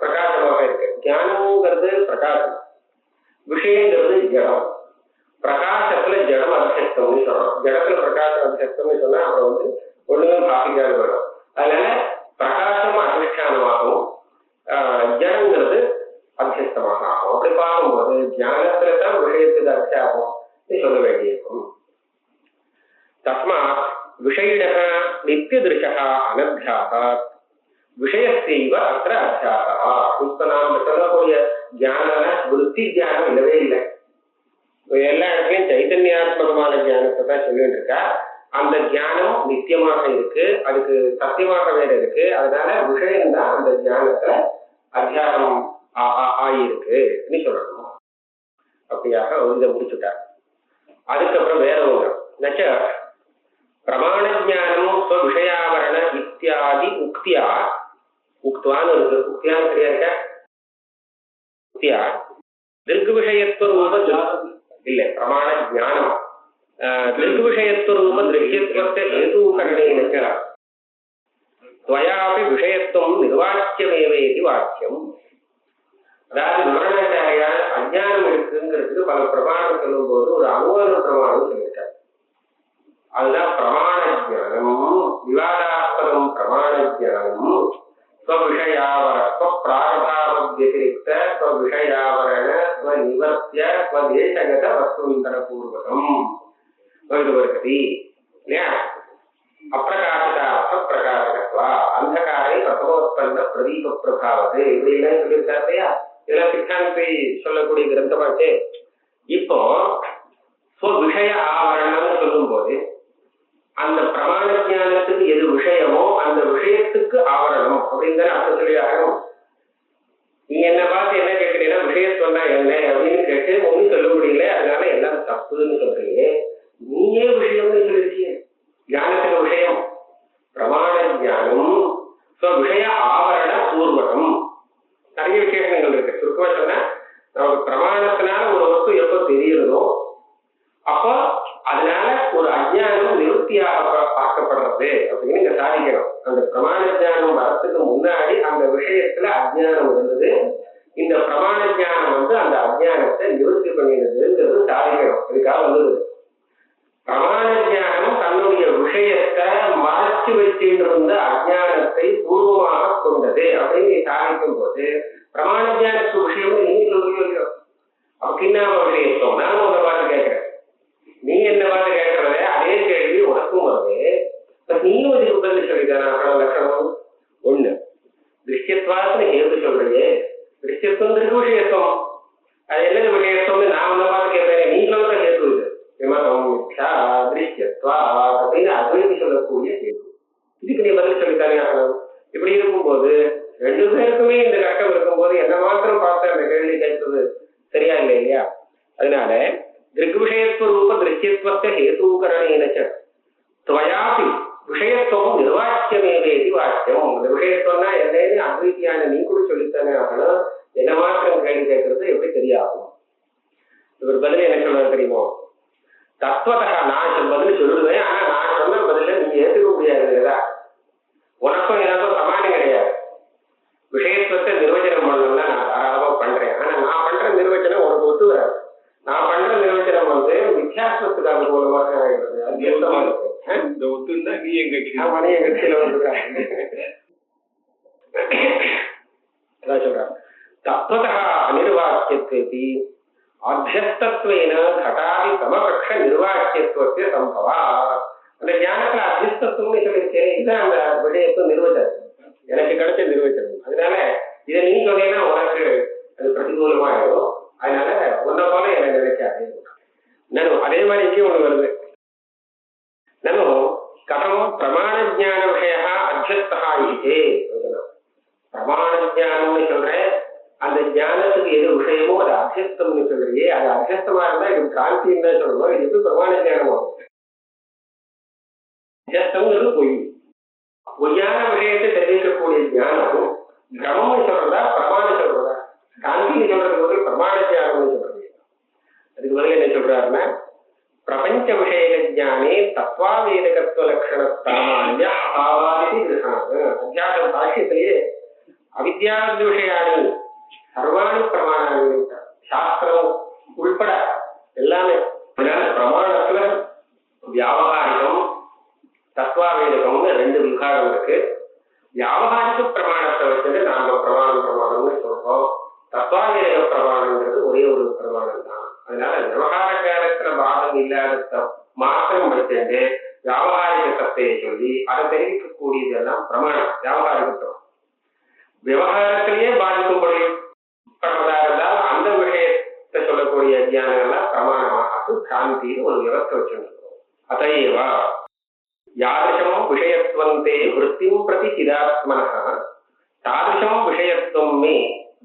பிரகாசமாக இருக்கு. தியானம்ங்கிறது பிரகாசம், விஷயங்கிறது ஜடம். பிரகாசத்துல ஜடம் அதிசக்தம்னு சொல்லணும், ஜடத்துல பிரகாசம் அதிசக்தம்னு சொன்னா அப்புறம் வந்து ஒண்ணுமே காப்பிக்காது வரும். அதனால பிரகாசம் அதிஷ்டானமாகவும் ஜடங்கிறது அதிசக்தமாக ஆகும். அப்படி பார்க்கும்போது தியானத்துல தான் விஷயத்துக்கு அர்த்தாகும் சொல்ல வேண்டியிருக்கும். தஸ்மாத் விஷயிடக நித்தியதிருஷக அனத்தியாசாத் விஷயத்தைவ அற்ற அத்தியாசா. இப்ப நாம சொல்லக்கூடிய தியானம்னா விருத்தி தியானம் இல்லவே இல்லை. எல்லா இடத்துலயும் சைத்தன்யாத்மகமான தியானத்தை தான் சொல்லிட்டு இருக்கா. அந்த தியானம் நித்தியமாக இருக்கு, அதுக்கு சத்தியமாக வேற இருக்கு. அதனால விஷயம்தான் அந்த தியானத்துல அத்தியாசம் ஆயிருக்கு சொல்லணும். அப்படியாக இதை முடிச்சுட்டார். அதுக்கப்புறம் வேற ஒன்று நச்ச பிரமாண ஜானம் விஷயாவரண இத்தியாதி உக்தியா. உக்துவான்னு இருக்கு, உக்தியான்னு சரியா இருக்க, உக்தியா திருக் விஷயத்துவ இல்ல பிரமாண ஜானம் திருக் விஷயத்துவ திருஷ்யத்துவத்தை ஹேதுகரணேன துவயாபி விஷயத்துவம் நிர்வாச்சியமேவேதி வாக்கியம். அதாவது விவரணாச்சாரியால் அஜ்ஞானம் இருக்குங்கிறதுக்கு பல பிரமாணம் சொல்லும் போது ஒரு அனுவாத பிரமாணம் சொல்லியிருக்காரு. அதுதான் பிரமாண ஜானம். விவாதாஸ்பதம் பிரமாண ஜானம் ஸ்வவிஷயாவர ஸ்வப்ராகபாவத்யதிரிக்த ஸ்வவிஷயாவரண ஸ்வநிவர்த்திய ஸ்வதேசகத வஸ்துந்தர பூர்வகம் வருகதி இல்லையா. அப்பிரகாசிதா அப்பிரகாசகத்வா அந்தகாரை பிரதமோத்பன்ன பிரதீப பிரபாவது இப்படிலாம் சொல்லியிருக்காரு இல்லையா. இதெல்லாம் சித்தாந்தி சொல்லக்கூடிய கிரந்தமாச்சே. இப்போ விஷய ஆவரணம்னு சொல்லும் போது அந்த பிரமாண ஜானத்துக்கு எது விஷயமோ அந்த விஷயத்துக்கு ஆவரணம் அப்படிங்கிற அர்த்தம் சொல்லி ஆகணும். நீ என்ன பார்த்து என்ன கேட்கிறீங்கன்னா விஷயத்துவம்னா என்ன அப்படின்னு கேட்டு ஒன்னும் சொல்ல முடியல, அதனால எல்லாம் தப்புன்னு சொல்றீங்க. நீயே விஷயம்னு சொல்லிருக்கீங்க. ஞானத்துக்கு விஷயம் பிரமாண ஜானம் விஷய ஆவரண பூர்வகம். நிறைய விசேஷங்கள் இருக்கு. சுருக்கமா சொன்னா நமக்கு பிரமாணத்தினால ஒரு வஸ்து எப்போ தெரியுறதோ அப்போ அதனால ஒரு அஜ்ஞானம் நிவர்த்தியாக பார்க்கப்படுறது அப்படின்னு இங்க சாதிக்கணும். அந்த பிரமாண ஞானம் வரத்துக்கு முன்னாடி அந்த விஷயத்துல அஜ்ஞானம் இருந்தது. இந்த பிரமாண ஞானம் அந்த அஜ்ஞானத்தை நிவர்த்தி பண்ணிடுதுங்கிறது சாதிக்கணும். இதுக்காக வந்தது பிரமாண ஞானம் தன்னுடைய விஷயத்தை மறைச்சு வச்சுட்டு இருந்த அஜ்ஞானத்தை பூர்வமாக கொண்டது அப்படின்னு சாதிக்கும் போது பிரமாண ஞானத்து விஷயம் நீங்க சொல்றீங்க. அப்படின்னா விஷயத்தோம் நான் உங்களை பார்த்து கேட்கிறேன், நீ என்ன பார்த்து கேட்கறத அதே கேள்வி உனக்கும் வருது. நீயும் இதுக்கு பதில் சொல்லிட்டான லட்சணம் ஒண்ணு. திருஷ்யத்வாசன ஹேது சொல்றீங்க, திருஷ்யத்துவம் விஷயத்துவம் அது என்ன விஷயத்துவம் நான் உங்களை பார்த்து கேட்கிறேன், நீ சொல்ற ஹேது இது விமதம் மித்யா திருஷ்யத்வா அப்படின்னு அத்வைதி சொல்லக்கூடிய ஹேது. இதுக்கு நீ பதில் சொல்லித்தானே ஆகணும். இப்படி இருக்கும்போது ரெண்டு பேருக்குமே இந்த கஷ்டம் இருக்கும்போது என்ன மாத்திரம் பார்த்து அந்த கேள்வி கேட்கிறது சரியா இல்லை இல்லையா? அதனால திருக்விஷயத்துவ ரூப திருஷ்யத்துவத்தை ஹேதுகரணேன துவயாபி விஷயத்துவம் நிர்வாக்கியமேவேதி வாக்கியம். அந்த விஷயத்துவம்னா என்னன்னு அத்வைத்தியான நீ கூட சொல்லித்தானே ஆகணும். என்ன மாத்திரம் கேள்வி கேட்கறது எப்படி தெரியாகும்? இவர் பதில் என்ன சொல்றது தெரியுமோ? தத்துவத்தக நான் பதில் சொல்லுவேன், ஆனா நான் சொன்ன பதில நீங்க ஏற்றுக்க முடியாதுங்கிறதா? உனக்கும் எனக்கும் சமானம் கிடையாது. விஷயத்துவத்தை நிர்வச்சனம் பண்ணணும்னா நான் தாராளமா பண்றேன், ஆனா நான் பண்ற நிர்வச்சனம் உனக்கு ஒத்து வராது. நான் பண்ற நிர்வச்சனம் வித்தியாசத்துக்கு அனுகூலமாக ஆகிடுது. அது எந்தமா இருக்கு இந்த ஒத்துந்தா நீ எங்க கட்சியில சொல்ற தத்துவதா அனிர்வாக்கியத்தை அத்தியஸ்தத்வேன கடாதி சமபக்ஷ நிர்வாக்கியத்துவத்தை சம்பவா. அந்த ஞானத்துல அத்தியஸ்தத்துவம்னு சொல்லியிருக்கேன், இதுதான் அந்த விஷயத்துவ நிர்வச்சனம் எனக்கு கிடைச்ச நிர்வச்சனம். அதனால இதை நீ சொன்னீங்கன்னா உனக்கு அது பிரதிகூலமாயிடும். அதனால உன்ன போல எனக்கு நினைக்காது. நானும் அதே மாதிரி இங்கே ஒண்ணு வருது. நானும் கதம் பிரமாண ஜான விஷய அத்தியஸ்தா இதே பிரமாண ஜானம்னு சொல்றேன். அந்த ஞானத்துக்கு எது விஷயமோ அது அத்தியஸ்தம்னு சொல்றியே, அது அத்தியஸ்தமா இருந்தா இது கிராந்தின்னு தான் சொல்லணும். இது எப்படி பிரமாண ஜானமோ? அத்தியஸ்தம்ங்கிறது பொய். பொய்யான விஷயத்தை தெரிவிக்கக்கூடிய ஞானம் கிரமம்னு சொல்றதா பிரமாணம் சொல்றதா? காந்தின்னு சொல்றது ஒரு பிரமாண ஞானம்னு சொல்றது. அதுக்கு பதில் என்ன சொல்றாருன்னா பிரபஞ்ச விஷய ஜானே தத்வாவேதகத்துவ லட்சண சாமானிய அபாவாதி கிரகாது. அத்தியாச பாஷ்யத்திலேயே அவித்யாதி விஷயானி சர்வாணி பிரமாணானி சாஸ்திரம் உள்பட எல்லாமே. அதனால பிரமாணத்துல வியாபகாரிகம் தத்வாவேதகம்னு ரெண்டு விபாகம் இருக்கு. வியாபகாரிக பிரமாணத்தை வச்சது நாம பிரமாணம்னு சொல்றோம். தத்வாவேதக பிரமாணங்கிறது ஒரே ஒரு பிரமாணம் தான். அதனால விவகார காலத்துல பாகம் இல்லாத மாத்திரம் வச்சுட்டு வியாபகாரிக சத்தையை சொல்லி அதை தெரிவிக்கக்கூடியதெல்லாம் பிரமாணம் வியாபகாரிகத்துவம். விவகாரத்திலேயே பாதிக்கும்படி இருந்தால் அந்த விஷயத்தை சொல்லக்கூடிய ஜானங்கள்லாம் பிரமாணமாக சாந்தின்னு ஒரு விவஸ்தை வச்சுருக்கோம். அதையவா யாதృశம் விஷயத்வந்தே விருத்திம் பிரதி சிதாத்மனः தாதృశம் விஷயத்வம் மே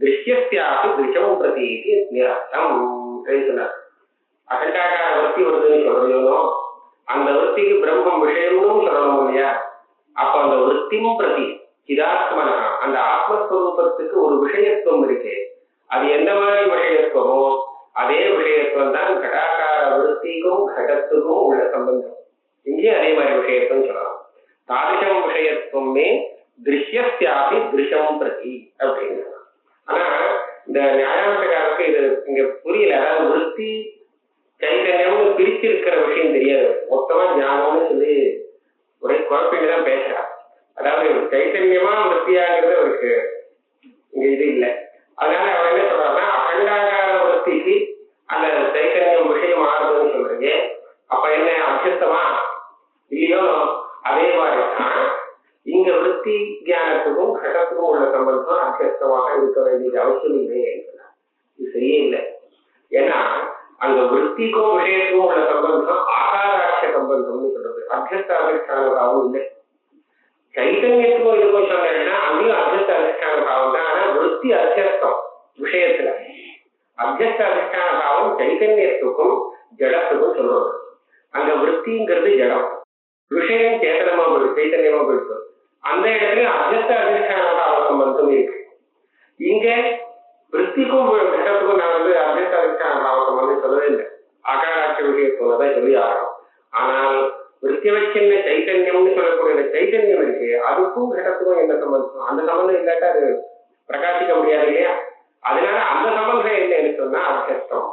திருஷ்யஸ்யாபி திருஷம் பிரதி நிரஸ்தம். அகண்டாகார விருத்தி வருதுன்னு சொல்றோம், அந்த விருத்திக்கு பிரம்மம் விஷயம்னு சொல்லணும் இல்லையா? அப்ப அந்த விருத்திம் பிரதி சிதாத்மனः அந்த ஆத்மஸ்வரூபத்துக்கு ஒரு விஷயத்துவம் இருக்கு. அது எந்த மாதிரி விஷயத்துவமோ அதே விஷயத்துவம் தான் கடாகார விருத்திக்கும் கடத்துக்கும் உள்ள சம்பந்தம். இங்கே அதே மாதிரி விஷயத்துவம் சொல்லலாம். தாதிஷம் விஷயத்துவமே திருஷ்யஸ்யாபி திருஷம் பிரதி அப்படின்னு. ஆனா இந்த நியாயாமத்துக்காரருக்கு இது இங்க புரியல. அதாவது விருத்தி சைதன்யம்னு பிரிச்சிருக்கிற விஷயம் தெரியாது. மொத்தமா ஞானம்னு சொல்லி ஒரே குழப்பிட்டு தான் பேசுறாரு. அதாவது சைத்தன்யமா விருத்தியாங்கிறது அவருக்கு இங்க இது இல்லை. அதனால அவர் என்ன சொல்றாருன்னா அகண்டாகார விருத்திக்கு அந்த சைத்தன்யம் விஷயம் ஆகுதுன்னு சொல்றீங்க. அப்ப என்ன அத்தியஸ்தமா இல்லையோ? அதே மாதிரிதான் இங்க விருத்தி தியானத்துக்கும் கடத்துக்கும் உள்ள சம்பந்தம் அத்தியஸ்தமாக இருக்க வேண்டியது அவசியம் இல்லை. இது சரியே இல்லை. ஏன்னா அந்த விருத்திக்கும் விஷயத்துக்கும் உள்ள சம்பந்தம் ஆகாராட்ச சம்பந்தம்னு சொல்றது. அத்தியஸ்த அதிஷ்டான பாவம் இல்லை. சைத்தன்யத்துக்கும் இதுக்கும் சொன்னா அங்கேயும் அத்தியஸ்த அதிஷ்டான பாவம் தான். ஆனா விருத்தி அத்தியஸ்தம் விஷயத்துல. அத்தியஸ்த அதிஷ்டான பாவம் சைத்தன்யத்துக்கும் ஜடத்துக்கும் சொல்றது. அங்க விருத்திங்கிறது ஜடம், விஷயம் சேத்தனமா போயிடுச்சு, சைத்தன்யமா போயிடுச்சு. அந்த இடத்துல அத்தியஸ்த அதிஷ்டான பாவ சம்பந்தம் இருக்கு. இங்க விருத்திக்கும் ஜடத்துக்கும் நான் அத்தியஸ்த அதிஷ்டான பாவ சம்பந்தம் சொல்லவே இல்லை. ஆகாராட்ச விஷயத்துவதான் சொல்லி ஆகணும். ஆனால் விருத்தியவச்சின்ன சைத்தன்யம்னு சொல்லக்கூடிய அதுக்கும் கடத்துக்கும் என்ன சம்பந்தம்? அந்த சம்பந்தம் இல்லாட்டா அது பிரகாசிக்க முடியாது இல்லையா? அதனால அந்த சம்பந்தம் என்னன்னு சொன்னா அத்தியஸ்தம்,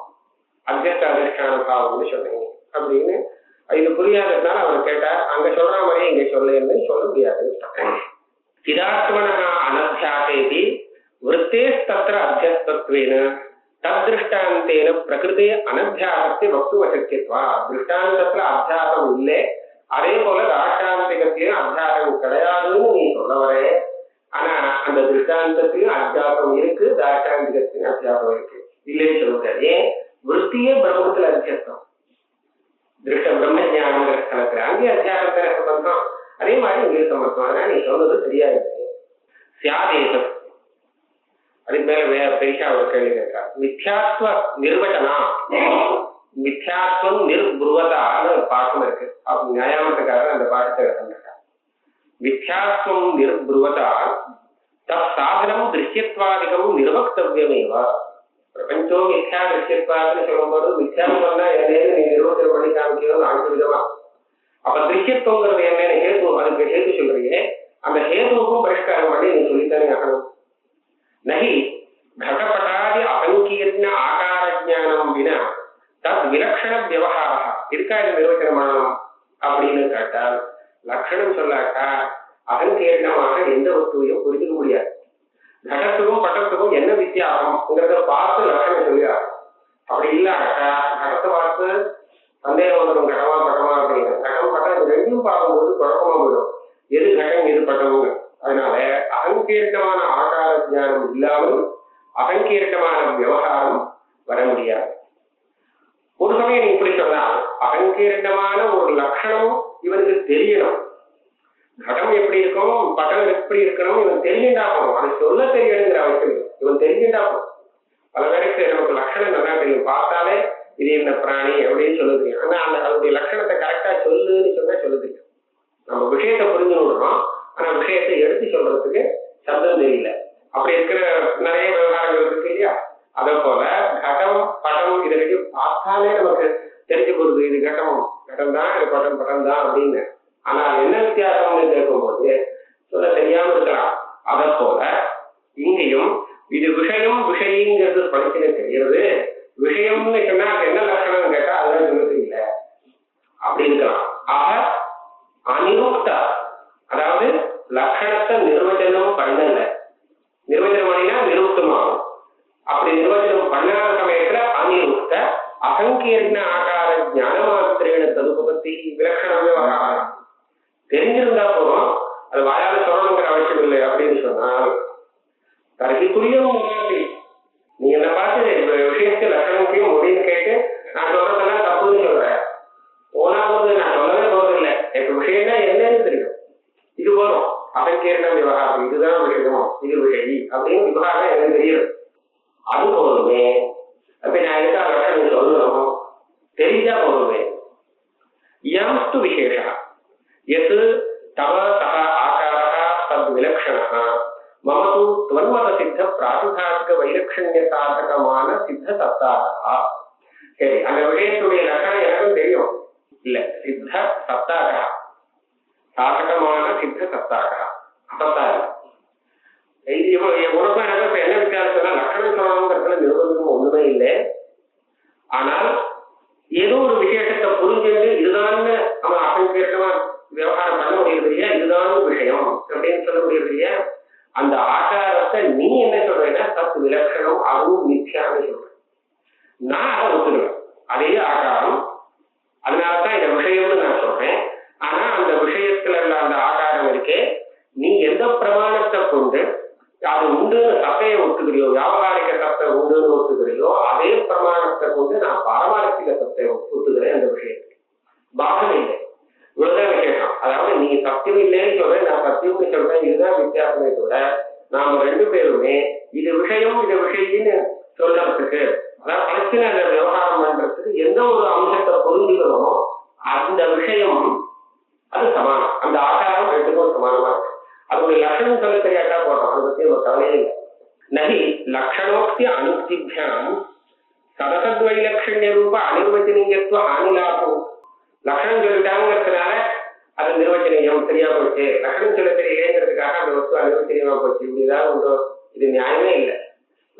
அத்தியஸ்த அதிஷ்டான பாவம்னு சொன்னீங்க அப்படின்னு. இது புரியாததுனால அவர் கேட்டார், அங்க சொல்ற மாதிரி இங்க சொல்லுன்னு சொல்ல முடியாது. சிதாத்மனா அனத்தியாசேதி விருத்தேஸ்தத்ர அத்தியஸ்தத்வேன தத்ருஷ்டாந்தேன பிரகிருதே அனத்தியாசத்தை வக்தும் அசக்கியத்வா. திருஷ்டாந்தத்துல அத்தியாசம் இல்லை, அதே போல தாஷ்டாந்திகத்திலையும் அத்தியாசம் கிடையாதுன்னு நீ சொல்ல வரே. ஆனா அந்த திருஷ்டாந்தத்திலையும் அத்தியாசம் இருக்கு, தாஷ்டாந்திகத்திலையும் அத்தியாசம் இருக்கு, இல்லைன்னு சொல்லுங்க. ஏன்? விருத்தியே பிரம்மத்துல அத்தியாசம், திருஷ்ட பிரம்ம ஞானங்கிற ஸ்தலத்துல அங்கே அத்தியாசத்தை சம்பந்தம், அதே மாதிரி இங்கே சம்பந்தம். அதனால நீ சொன்னது சரியா இருக்கு. சியாதேசம் அதுக்கு மேல பெரிசா ஒரு கேள்வி கேட்கிறார். மித்யாத்வ நிர்வச்சனா, மித்யாத்வம் நிர்புருவதான்னு ஒரு பாட்டம் இருக்கு. அப்ப நியாயமத்துக்காரர் அந்த பாட்டத்தை கண்டிருக்கார். மித்யாத்வம் நிர்புருவதா தத் சாதனம் திருஷ்யத்வாதிகம் நிர்வக்தவியமேவா. பிரபஞ்சம் மித்யா திருஷ்யத்வாதுன்னு சொல்லும்போது மித்யாத்வம்னா என்னன்னு நீ நிர்வச்சனம் பண்ணி காமிக்கணும்னு அடுத்த விதமா. அப்ப திருஷ்யத்துவங்கிறது என்னன்னு ஹேது, அதுக்கு ஹேது சொல்றீங்க, அந்த ஹேதுவுக்கும் பரிஷ்காரம் பண்ணி நீ சொல்லித்தானே ஆகணும். நகி घटपटादि अपंकीर्ण आकार ज्ञानम विना तद विलक्षण व्यवहार இருக்கா நிர்வச்சனம் பண்ணணும் அப்படின்னு கேட்டால் லட்சணம் சொல்லாட்டா அகங்கீர்ணமாக எந்த வஸ்துவையும் புரிஞ்சுக்க முடியாது. கடத்துக்கும் பட்டத்துக்கும் என்ன வித்தியாசம்ங்கிறத பார்த்து லட்சணம் சொல்லியாரு. அப்படி இல்லாட்டா கடத்தை பார்த்து சந்தேகம் வந்துடும், கடமா பட்டமா அப்படின்னு. கடம் பட்டம் இது ரெண்டும் பார்க்கும்போது குழப்பமா போயிடும், எது கடம் எது பட்டமுங்க. அதனால அகங்கீர்ணமான ஆகார ஞானம் இல்லாமல் அகங்கீர்ணமான விவகாரம் வர முடியாது. ஒரு சமயம் நீ இப்படி சொன்னா அகங்கீர்ணமான ஒரு லட்சணம் இவனுக்கு தெரியணும். கடம் எப்படி இருக்கும், பட்டம் எப்படி இருக்கணும் இவன் தெரிஞ்சுட்டா போகணும். அது சொல்ல தெரியணுங்கிற அவசியம் இல்லை, இவன் தெரிஞ்சுட்டா போகும். பல பேருக்கு நமக்கு லட்சணம் நல்லா தெரியும், பார்த்தாலே இது என்ன பிராணி அப்படின்னு சொல்ல தெரியும். ஆனா அந்த அதனுடைய லட்சணத்தை கரெக்டா சொல்லுன்னு சொன்னா சொல்ல தெரியும். நம்ம விஷயத்தை புரிஞ்சு விடுறோம், ஆனா விஷயத்தை எடுத்து சொல்றதுக்கு சப்தம் தெரியல. அப்படி இருக்கிற நிறைய விவகாரங்கள் இருக்கு இல்லையா? அதே போல கடம் படம் இதை பார்த்தாலே நமக்கு தெரிஞ்சு போகுது, இது கடம் கடம் தான், இது படம் படம் தான் அப்படின்னு. ஆனா என்ன வித்தியாசம்னு கேட்கும்போது சொல்ல தெரியாம இருக்கலாம். அதை போல இங்கேயும் இது விஷயம் விஷயங்கிறது படிச்சுன்னு தெரிகிறது, விஷயம்னு சொன்னா என்ன லட்சணம் கேட்டா அதெல்லாம் சொல்ல தெரியல அப்படி இருக்கலாம். ஆக அனிருக்த, அதாவது லட்சணத்தை நிர்வச்சனம் பண்ணல, நிர்வச்சனம் பண்ணினா நிருப்தமாகும். அப்படி நிர்வச்சனம் பண்ணாத சமயத்துல அனிருக்த அகங்கீர்ண ஆகார ஞான மாத்திரேன ததுபத்தி விலட்சண விவகாரம் தெரிஞ்சிருந்தா போதும், அது வாயால சொல்லணுங்கிற அவசியம் இல்லை அப்படின்னு சொன்னால் தரகி துரியம். நீ என்ன பார்த்து விஷயத்து லட்சணத்தையும் முடின்னு கேட்டு நான் சொல்றதெல்லாம் தப்புன்னு சொல்றேன், போனா போது நான் சொல்லவே போறது இல்லை. எனக்கு விஷயம்னா என்னன்னு தெரியும், இது வரும் அகங்கீர்ண விவகாரம், இதுதான் விஷயம், இது விஷயி அப்படின்னு விவகாரம் எனக்கு தெரியும். அது போதுமே. அப்ப நான் எதுக்காக லட்சணம் சொல்லணும், தெரிஞ்சா போதுமே. யம்ஸ்து விசேஷா எது தவ சக ஆகாரः தத் விலக்ஷணः மம து த்வன்மத சித்த பிராதிபாசிக வைலட்சண்ய சாதகமான சித்த சத்தாகா. சரி, அந்த விஷயத்துடைய லட்சணம் எனக்கும் தெரியும், இல்ல சித்த சத்தாகா, சாதகமான சித்த சத்தாகா அசத்தா இல்லை. உனக்கும் எனக்கு இப்ப என்ன வித்தியாசம்னா லட்சணம் சொல்லணுங்கிறதுல நிர்பந்தம் ஒண்ணுமே இல்லை. ஆனால் ஏதோ ஒரு விசேஷத்தை புரிஞ்சுட்டு இதுதான் அவன் அகங்கீர்ணமா விவகாரம் பண்ண முடியாது இல்லையா, இதுதான் விஷயம் அப்படின்னு சொல்ல முடியாது இல்லையா. அந்த ஆகாரத்தை நீ என்ன சொல்றேன்னா தத்து விலட்சணம், அதுவும் மித்யான்னு சொல்றேன். நான் அதை ஒத்துக்கிறேன், அதே ஆகாரம், அதனாலதான் இந்த விஷயம்னு நான் சொல்றேன். ஆனா அந்த விஷயத்துல உள்ள அந்த ஆகாரம் இருக்கே, நீ எந்த பிரமாணத்தை கொண்டு அது உண்டு சத்தையை ஒத்துக்கிறியோ, வியாபாரிக சத்தை உண்டுன்னு ஒத்துக்கிறியோ, அதே பிரமாணத்தை கொண்டு நான் பாரமார்த்திக சத்தை ஒத்துக்கிறேன். அந்த விஷயத்துக்கு பாகம் இல்லை, இவ்வளவுதான் விசேஷம். அதாவது நீ சத்தியம் இல்லைன்னு சொல்றேன், நான் சத்தியம்னு சொல்றேன், இதுதான் வித்தியாசமே தவிர நாம ரெண்டு பேருமே இது விஷயம் இது விஷயின்னு சொல்றதுக்கு, அதாவது பிரச்சனை விவகாரம் பண்றதுக்கு எந்த ஒரு அம்சத்தை புரிஞ்சுக்கிறோமோ அந்த விஷயம் அது சமானம், அந்த ஆகாரம் ரெண்டுக்கும் சமானமா இருக்கு. அதோடைய லட்சணம் சொல்ல தெரியாட்டா போட்டோம், அதை பத்தி ஒரு கவலையே இல்லை. நகி லட்சணோக்தி அனுக்திபியாம் சதசத்வைலட்சண்ய ரூப அனிர்வச்சனீயத்துவ ஹானிலாபம். லட்சணம் சொல்லிட்டாங்கிறதுனால அது நிர்வச்சனீயம் சரியா போச்சு, லட்சணம் சொல்ல தெரியலேங்கிறதுக்காக அனிர்வச்சனீயமா போச்சு, இப்படிதான் உண்டோ? இது நியாயமே இல்லை.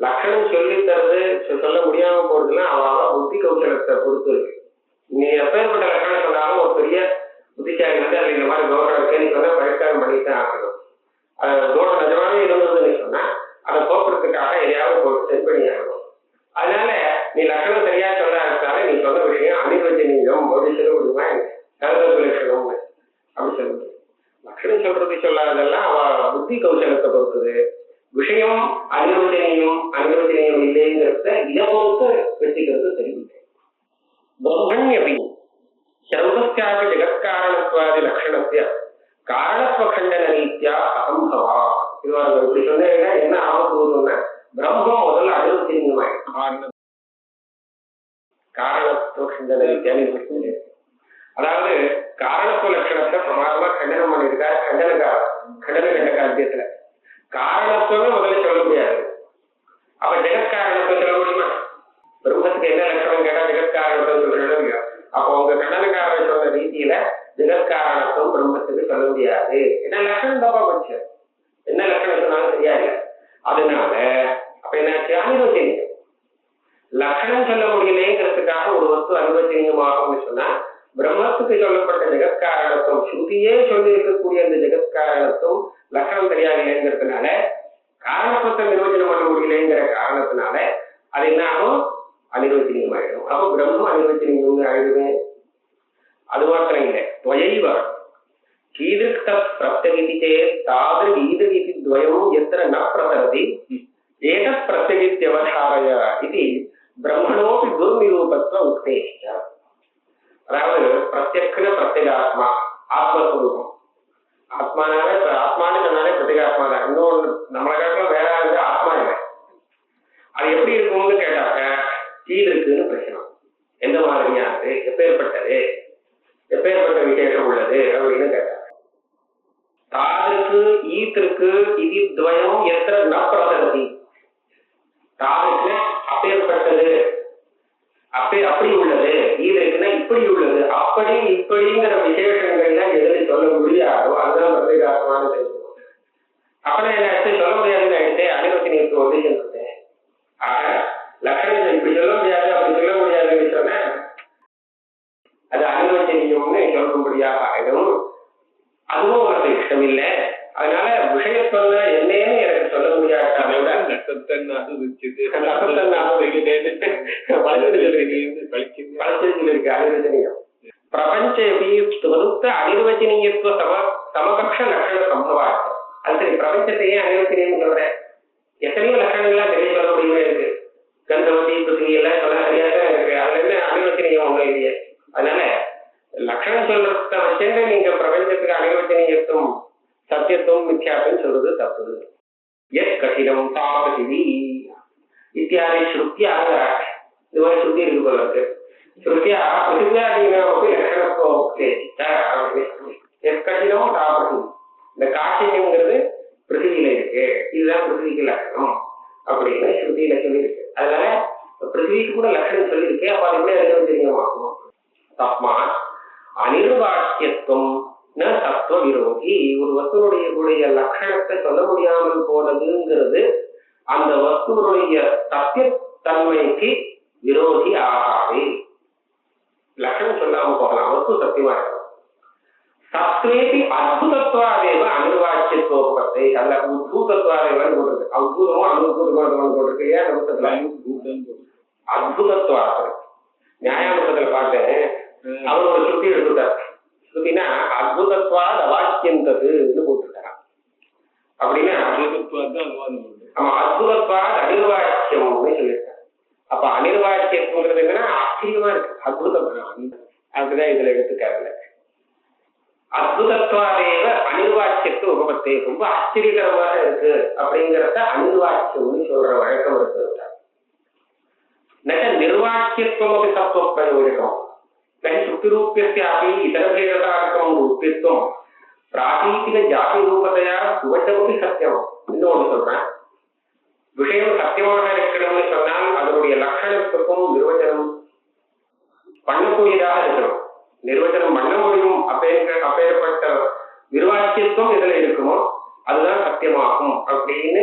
லட்சணம் சொல்லி தரது சொல்ல முடியாம போறதுன்னா அவ புத்தி கௌசலத்தை பொறுத்து இருக்கு. நீ எப்பேற்பட்ட லட்சணம் சொன்னாலும் ஒரு பெரிய புத்திசாலி வந்து அது இந்த மாதிரி தோஷம் இருக்குன்னு சொன்னா பரிஷ்காரம் பண்ணித்தான் ஆகணும். அது தோஷம் நிஜமாவே இருந்ததுன்னு சொன்னா அதை போக்குறதுக்காக எதையாவது போட்டு செட் பண்ணி ஆகணும். அதனால நீ லட்சணம் சரியா சொல்லாததால நீ சொன்ன விஷயம் அனிர்வச்சனீயம் அப்படி சொல்ல முடியுமா? கருதப்பு லட்சணம் அப்படி சொல்ல முடியும். லட்சணம் சொல்றது சொல்லாததெல்லாம் அவ புத்தி கௌசலத்தை பொறுத்தது. விஷயம் அனிர்வச்சனீயம் இல்லைங்கிறத இதை பொறுத்து வச்சுக்கிறது தெரிவித்தேன். பிரம்மண்யபி சர்வஸ்யாபி ஜெகத்காரணத்வாதி லட்சணஸ்ய காரணத்வகண்டன ரீத்யா அசம்பவா. இவர்கள் இப்படி சொன்னீங்கன்னா என்ன ஆகுதுன்னா பிரம்மம் முதல்ல அனிர்வச்சனீயமாயிடும். காரணத்துவகண்டன ரீத்யா, அதாவது காரணத்துவ லட்சணத்தை பிரமாதமா கண்டனம் பண்ணியிருக்காரு கண்டன காத்தியத்துல. காரணத்துவமே முதல்ல சொல்ல முடியாது. அப்ப ஜெகத்காரணத்தை சொல்ல முடியுமா? பிரம்மத்துக்கு என்ன லட்சணம் கேட்டா ஜெகத்காரணத்தை சொல்றோம் இல்லையா? அப்போ உங்க கண்டனக்காரர் சொன்ன ரீதியில ஜெகத்காரணத்துவம் பிரம்மத்துக்கு சொல்ல முடியாது. என்ன லட்சணம் தப்பா போச்சு, என்ன லட்சணம் சொன்னாலும் சரியா இல்லை. அதனால அப்ப என்னாச்சு? அனிர்வச்சனீயம். லட்சணம் சொல்ல முடியலைங்கிறதுக்காக ஒரு வஸ்து அனிர்வச்சனீயமாகும்னு சொன்னா பிரம்மத்துக்கு சொல்லப்பட்ட ஜெகத்காரணத்துவம் ஸ்ருதியே சொல்லி இருக்கக்கூடிய அந்த ஜெகத்காரணத்துவம் லட்சணம் தெரியாதுங்கிறதுனால காரணத்துவத்தை நிர்வச்சனம் பண்ண முடியலைங்கிற காரணத்தினால அது என்ன ஆகும்? அனிர்வச்சனீயம் ஆயிடும். அப்போ பிரம்மம் அனிர்வச்சனீயம் ஆயிடுமே. அது மாத்திரம் இல்லை, துவயைவ கீதிருஷ்ட பிரத்யகிதி சேத் தாதிரு ஈதிரிதி துவயம் எத்திர ந பிரசரதி ஏதத் பிரத்யகித்யவதாரய இது பிரம்மணோபி துர்நிரூபத்வ உக்தேஷ்ட. அதாவது பிரத்யக்ன பிரத்யேகாத்மா ஆத்மஸ்வரூபம். ஆத்மானாலே ஆத்மானு சொன்னாலே பிரத்யேகாத்மா தான். இன்னொன்று நம்மளை காட்டிலும் வேற இருந்து ஆத்மா இல்லை. அது எப்படி இருக்கும்னு கேட்டாக்க கீதிருக்குன்னு பிரச்சனை. எந்த மாதிரியானது, எப்பேற்பட்டது, எப்பேற்பட்ட விசேஷம் உள்ளது அப்படின்னு கேட்டாங்க. தாருக்கு ஈத்திற்கு இது துவயம் எத்திர ந பிரசரதி. தாருக்கு அப்பேற்பட்டது, அப்படி உள்ளது, ஈதற்குன்னா இப்படி உள்ளது, அப்படி இப்படிங்கிற விசேஷங்கள்லாம் எதில் சொல்ல முடியாதோ அதுதான் பிரத்யேகாத்மான்னு தெரிஞ்சுக்கணும். அப்புறம் என்ன சொல்ல முடியாதுன்னு ஆயிடுச்சு, அனிர்வச்சனீயத்துவம் வந்து சொல்லிட்டேன். ஆக லட்சணம் இப்படி சொல்ல முடியாது அப்படி சொல்ல முடியாதுன்னு சொன்ன அது அனிர்வச்சனீயம்னு சொல்லும்படியாக ஆயிடும். அதுவும் உனக்கு இஷ்டம் இல்லை. அதனால விஷயத்தொல்ல என்னன்னு எனக்கு சொல்ல முடியாத பிரபஞ்ச அனிர்வச்சனீயத்துவ சமபக்ஷ லட்சண சம்பவாச்சு. அது சரி, பிரபஞ்சத்தையே அனிர்வச்சனீயம் சொல்றேன். எத்தனையோ லட்சணங்கள்லாம் தெரிய சொல்ல முடியுமே இருக்கு. கந்தவதி பிருத்திவி எல்லாம் சொல்ல சரியாதான் இருக்கு. அதுல என்ன அனிர்வச்சனீயம் ஒண்ணும் இல்லையே. அதனால லட்சணம் சொல்றத வச்சு நீங்க பிரபஞ்சத்துக்கு அனிர்வச்சனீயத்துவம் சத்தியத்துவம் மித்யாத்துவம் சொல்றது தப்பு. எத் கடினம் தாபசிவி இத்தியாதி ஸ்ருத்தியாக இது மாதிரி ஸ்ருதி இருக்கு போல இருக்கு. ஸ்ருத்தியா பிருத்திவியாதீனமப்பி லட்சணத்துவம் எத் கடினம் தாபசி. இந்த காட்சியங்கிறது பிருத்திவியில இருக்கு, இதுதான் பிருத்திவிக்கு லட்சணம் அப்படின்னு ஸ்ருதியில சொல்லியிருக்கு. அதனால பிருத்திவிக்கு கூட லட்சணம் சொல்லியிருக்கு. அப்ப அது எப்படி அனிர்வச்சனீயமாகும்? தப்மா அனிர்வாக்கியத்துவம் தத்துவ விரோதி. ஒரு வஸ்துனுடைய லட்சணத்தை சொல்ல முடியாமல் போனதுங்கிறது அந்த வஸ்துனுடைய சத்தியத்தன்மைக்கு விரோதி ஆகாது. லட்சணம் சொல்லாம போகலாம், வஸ்து சத்தியமா இருக்கும். சத்வேதி அத்புதத்வாதேவ அனிர்வாக்கியத்துவத்தை அல்ல உத்பூதத்வாதேவன்னு போட்டிருக்கு. அத்புதமும் அனுபூதமானவன் போட்டிருக்கு. ஏன் அத்புதத்வாதம் நியாயாமத்தில் பார்த்தேன். அவர் ஒரு சுத்தி எடுத்துட்டார். சுத்தினா அத்புதத்வாத் அவாக்கியந்ததுன்னு போட்டுருக்காங்க. அப்படின்னா ஆமா, அத்புதத்வாத் அனிர்வாக்கியம்னு சொல்லியிருக்காங்க. அப்ப அனிர்வாக்கியத்துவங்கிறது என்னன்னா ஆச்சரியமா இருக்கு, அத்புதம். அதுதான் இதுல எடுத்துக்காருல அத்புதத்வாதேவ அனிர்வாக்கியத்து உபபத்தை ரொம்ப ஆச்சரியகரமாக இருக்கு அப்படிங்கிறத அனிர்வாக்கியம்னு சொல்ற வழக்கம் இருக்கு. நிர்வாக்கியத்துவம் தத்துவ பிரயோஜனம் சுத்திரூபியஸ்யாபி இதரபேததார்த்தம் ரூபியத்துவம் பிராதீதிக ஜாதி ரூபத்தையா சுவச்சமபி சத்தியம். இன்னொன்று சொல்றேன், விஷயம் சத்தியமாக இருக்கணும்னு சொன்னால் அதனுடைய லட்சணத்துக்கும் நிர்வச்சனம் பண்ணக்கூடியதாக இருக்கணும். நிர்வச்சனம் பண்ண முடியும் அப்பேற்பட்ட நிர்வாக்கியத்துவம் இதுல இருக்குமோ அதுதான் சத்தியமாகும் அப்படின்னு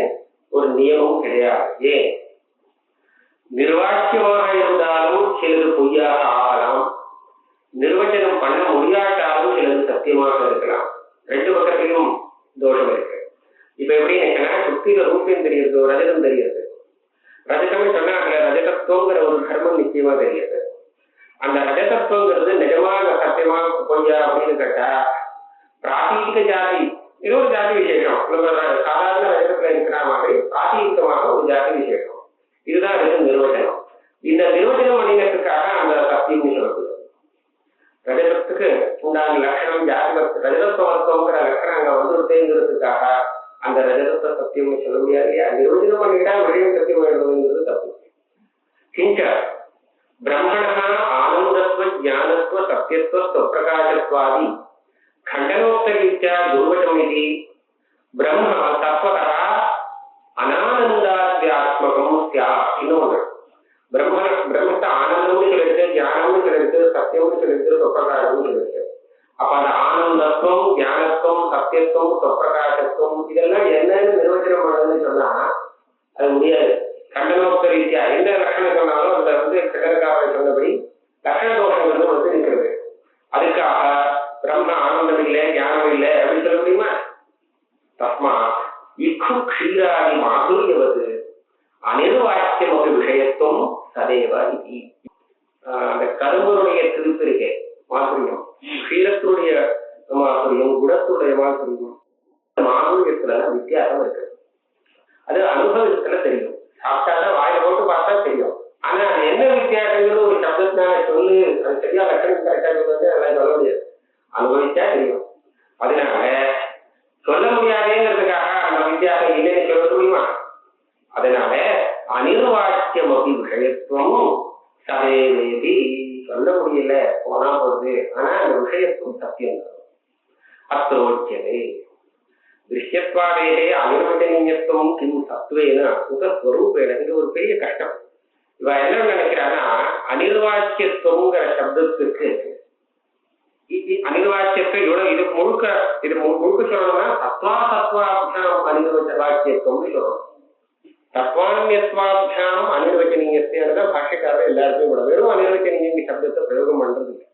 ஒரு நியமம் கிடையாது. ஏன்? நிர்வாக்கியமாக இருந்தாலும் சிலது பொய்யாக ஆகலாம், நிர்வச்சனம் பண்ண முடியாட்டாலும் சிலது சத்தியமாக இருக்கலாம். ரெண்டு பக்கத்திலும் தோஷம் இருக்கு. இப்ப எப்படி நினைக்கிறேன்னா, சுத்தில ரூபியம் தெரியுது, ரஜதம் தெரியுது. ரஜதம்னு சொன்னா அதுல ரஜதத்துவங்கிற ஒரு தர்மம் நிச்சயமா தெரியுது. அந்த ரஜதத்துவங்கிறது நிஜமாக சத்தியமா பொய்யா அப்படின்னு கேட்டா, பிராதீக ஜாதி இது ஒரு ஜாதி விசேஷம். நம்ம சாதாரண ரஜதத்துல இருக்கிற மாதிரி பிராதீகமாக ஒரு ஜாதி விசேஷம். இதுதான் அதுக்கு நிர்வச்சனம். இந்த நிர்வச்சனம் பண்ணினதுக்காக அந்த சத்தியம்னு சொல்லப்படுது. ரஜதத்துக்கு உண்டான லட்சணம் ஜாதி ரஜதத்துவங்கிற லட்சணம் அங்க வந்துருத்தேங்கிறதுக்காக அந்த ரஜதத்தை சத்தியம்னு சொல்ல முடியாது இல்லையா? நிர்வச்சனம் பண்ணிட்டா விஷயம் சத்தியம் வேணுங்கிறது தப்பு. கிஞ்ச பிரம்மணா ஆனந்தத்துவ ஞானத்துவ சத்தியத்துவ ஸ்வப்பிரகாசத்வாதி खंडनोक्तरीत्या दुर्वचमिति ब्रह्म तत्वतः अनानंदाद्यात्मकं स्यात्. இன்னொன்று பிரம்மத்தை ஆனந்தம்னு சொல்லிருக்கு, ஞானம்னு சொல்லிருக்கு, சத்தியம்னு சொல்லிருக்கு, சொப்பிரகாசம்னு சொல்லிருக்கு. அப்ப அந்த ஆனந்தத்துவம், ஞானத்துவம், சத்தியத்துவம், சொப்பிரகாசத்துவம் இதெல்லாம் என்னன்னு நிர்வச்சனம் பண்ணுதுன்னு சொன்னா அது முடியாது. கண்டனோக்த ரீதியா எந்த லட்சணம் சொன்னாலும் அதுல கிடக்காரர் சொன்னபடி லட்சண தோஷங்கள் வந்து இருக்கிறது. அதுக்காக பிரம்ம ஆனந்தம் இல்லை, ஞானம் இல்லை அப்படின்னு சொல்ல முடியுமா? தஸ்மா இக்கு க்ஷீராதி மாதுரியவது அனிர்வாக்கியம் ஒரு விஷயத்துவம் சதேவ இது. அந்த கரும்பருடைய திருப்பு இருக்கே மாதுரியம், க்ஷீரத்துடைய மாதுரியம், குணத்துடைய மாதுரியம், மாதுரியத்துல வித்தியாசம் இருக்கு. அது அனுபவத்துல தெரியும், சாப்பிட்டா வாயில போட்டு பார்த்தா தெரியும். ஆனா அது என்ன வித்தியாசங்கிறது ஒரு சப்தத்தினால சொல்லு, அது சரியா லட்சணம் கரெக்டா சொல்றது அதெல்லாம் சொல்ல முடியாது, அனுபவிச்சா தெரியும். அதனால சொல்ல முடியாதேங்கிறதுக்காக அந்த வித்தியாசம் இல்லைன்னு சொல்ல முடியுமா? அதனால அனிர்வாக்கியம் அப்படி விஷயத்துவம் சதேவேதி சொல்ல முடியல போனா போகுது, ஆனா அந்த விஷயத்துவம் சத்தியம் தான். அத்ரோச்சியதே திருஷ்யத்வாதேகே அனிர்வச்சனீயத்துவம் கிம் சத்வேன உதஸ்வரூபேன. இது ஒரு பெரிய கஷ்டம். இவ என்ன நினைக்கிறான்னா, அனிர்வாக்கியத்துவங்கிற சப்தத்துக்கு அனிர்வாக்கியத்தை இது முழுக்க சொல்லணும்னா தத்வாசத்வாபியாம் அனிர்வாக்கியத்துவம் சொல்லணும். தத்வான்யத்வாபியாம் அனிர்வச்சனீயத்தை பாஷ்யக்காரர் எல்லாருக்கும் கூட வெறும் அனிர்வச்சனீய சப்தத்தை பிரயோகம் பண்றது இல்லை.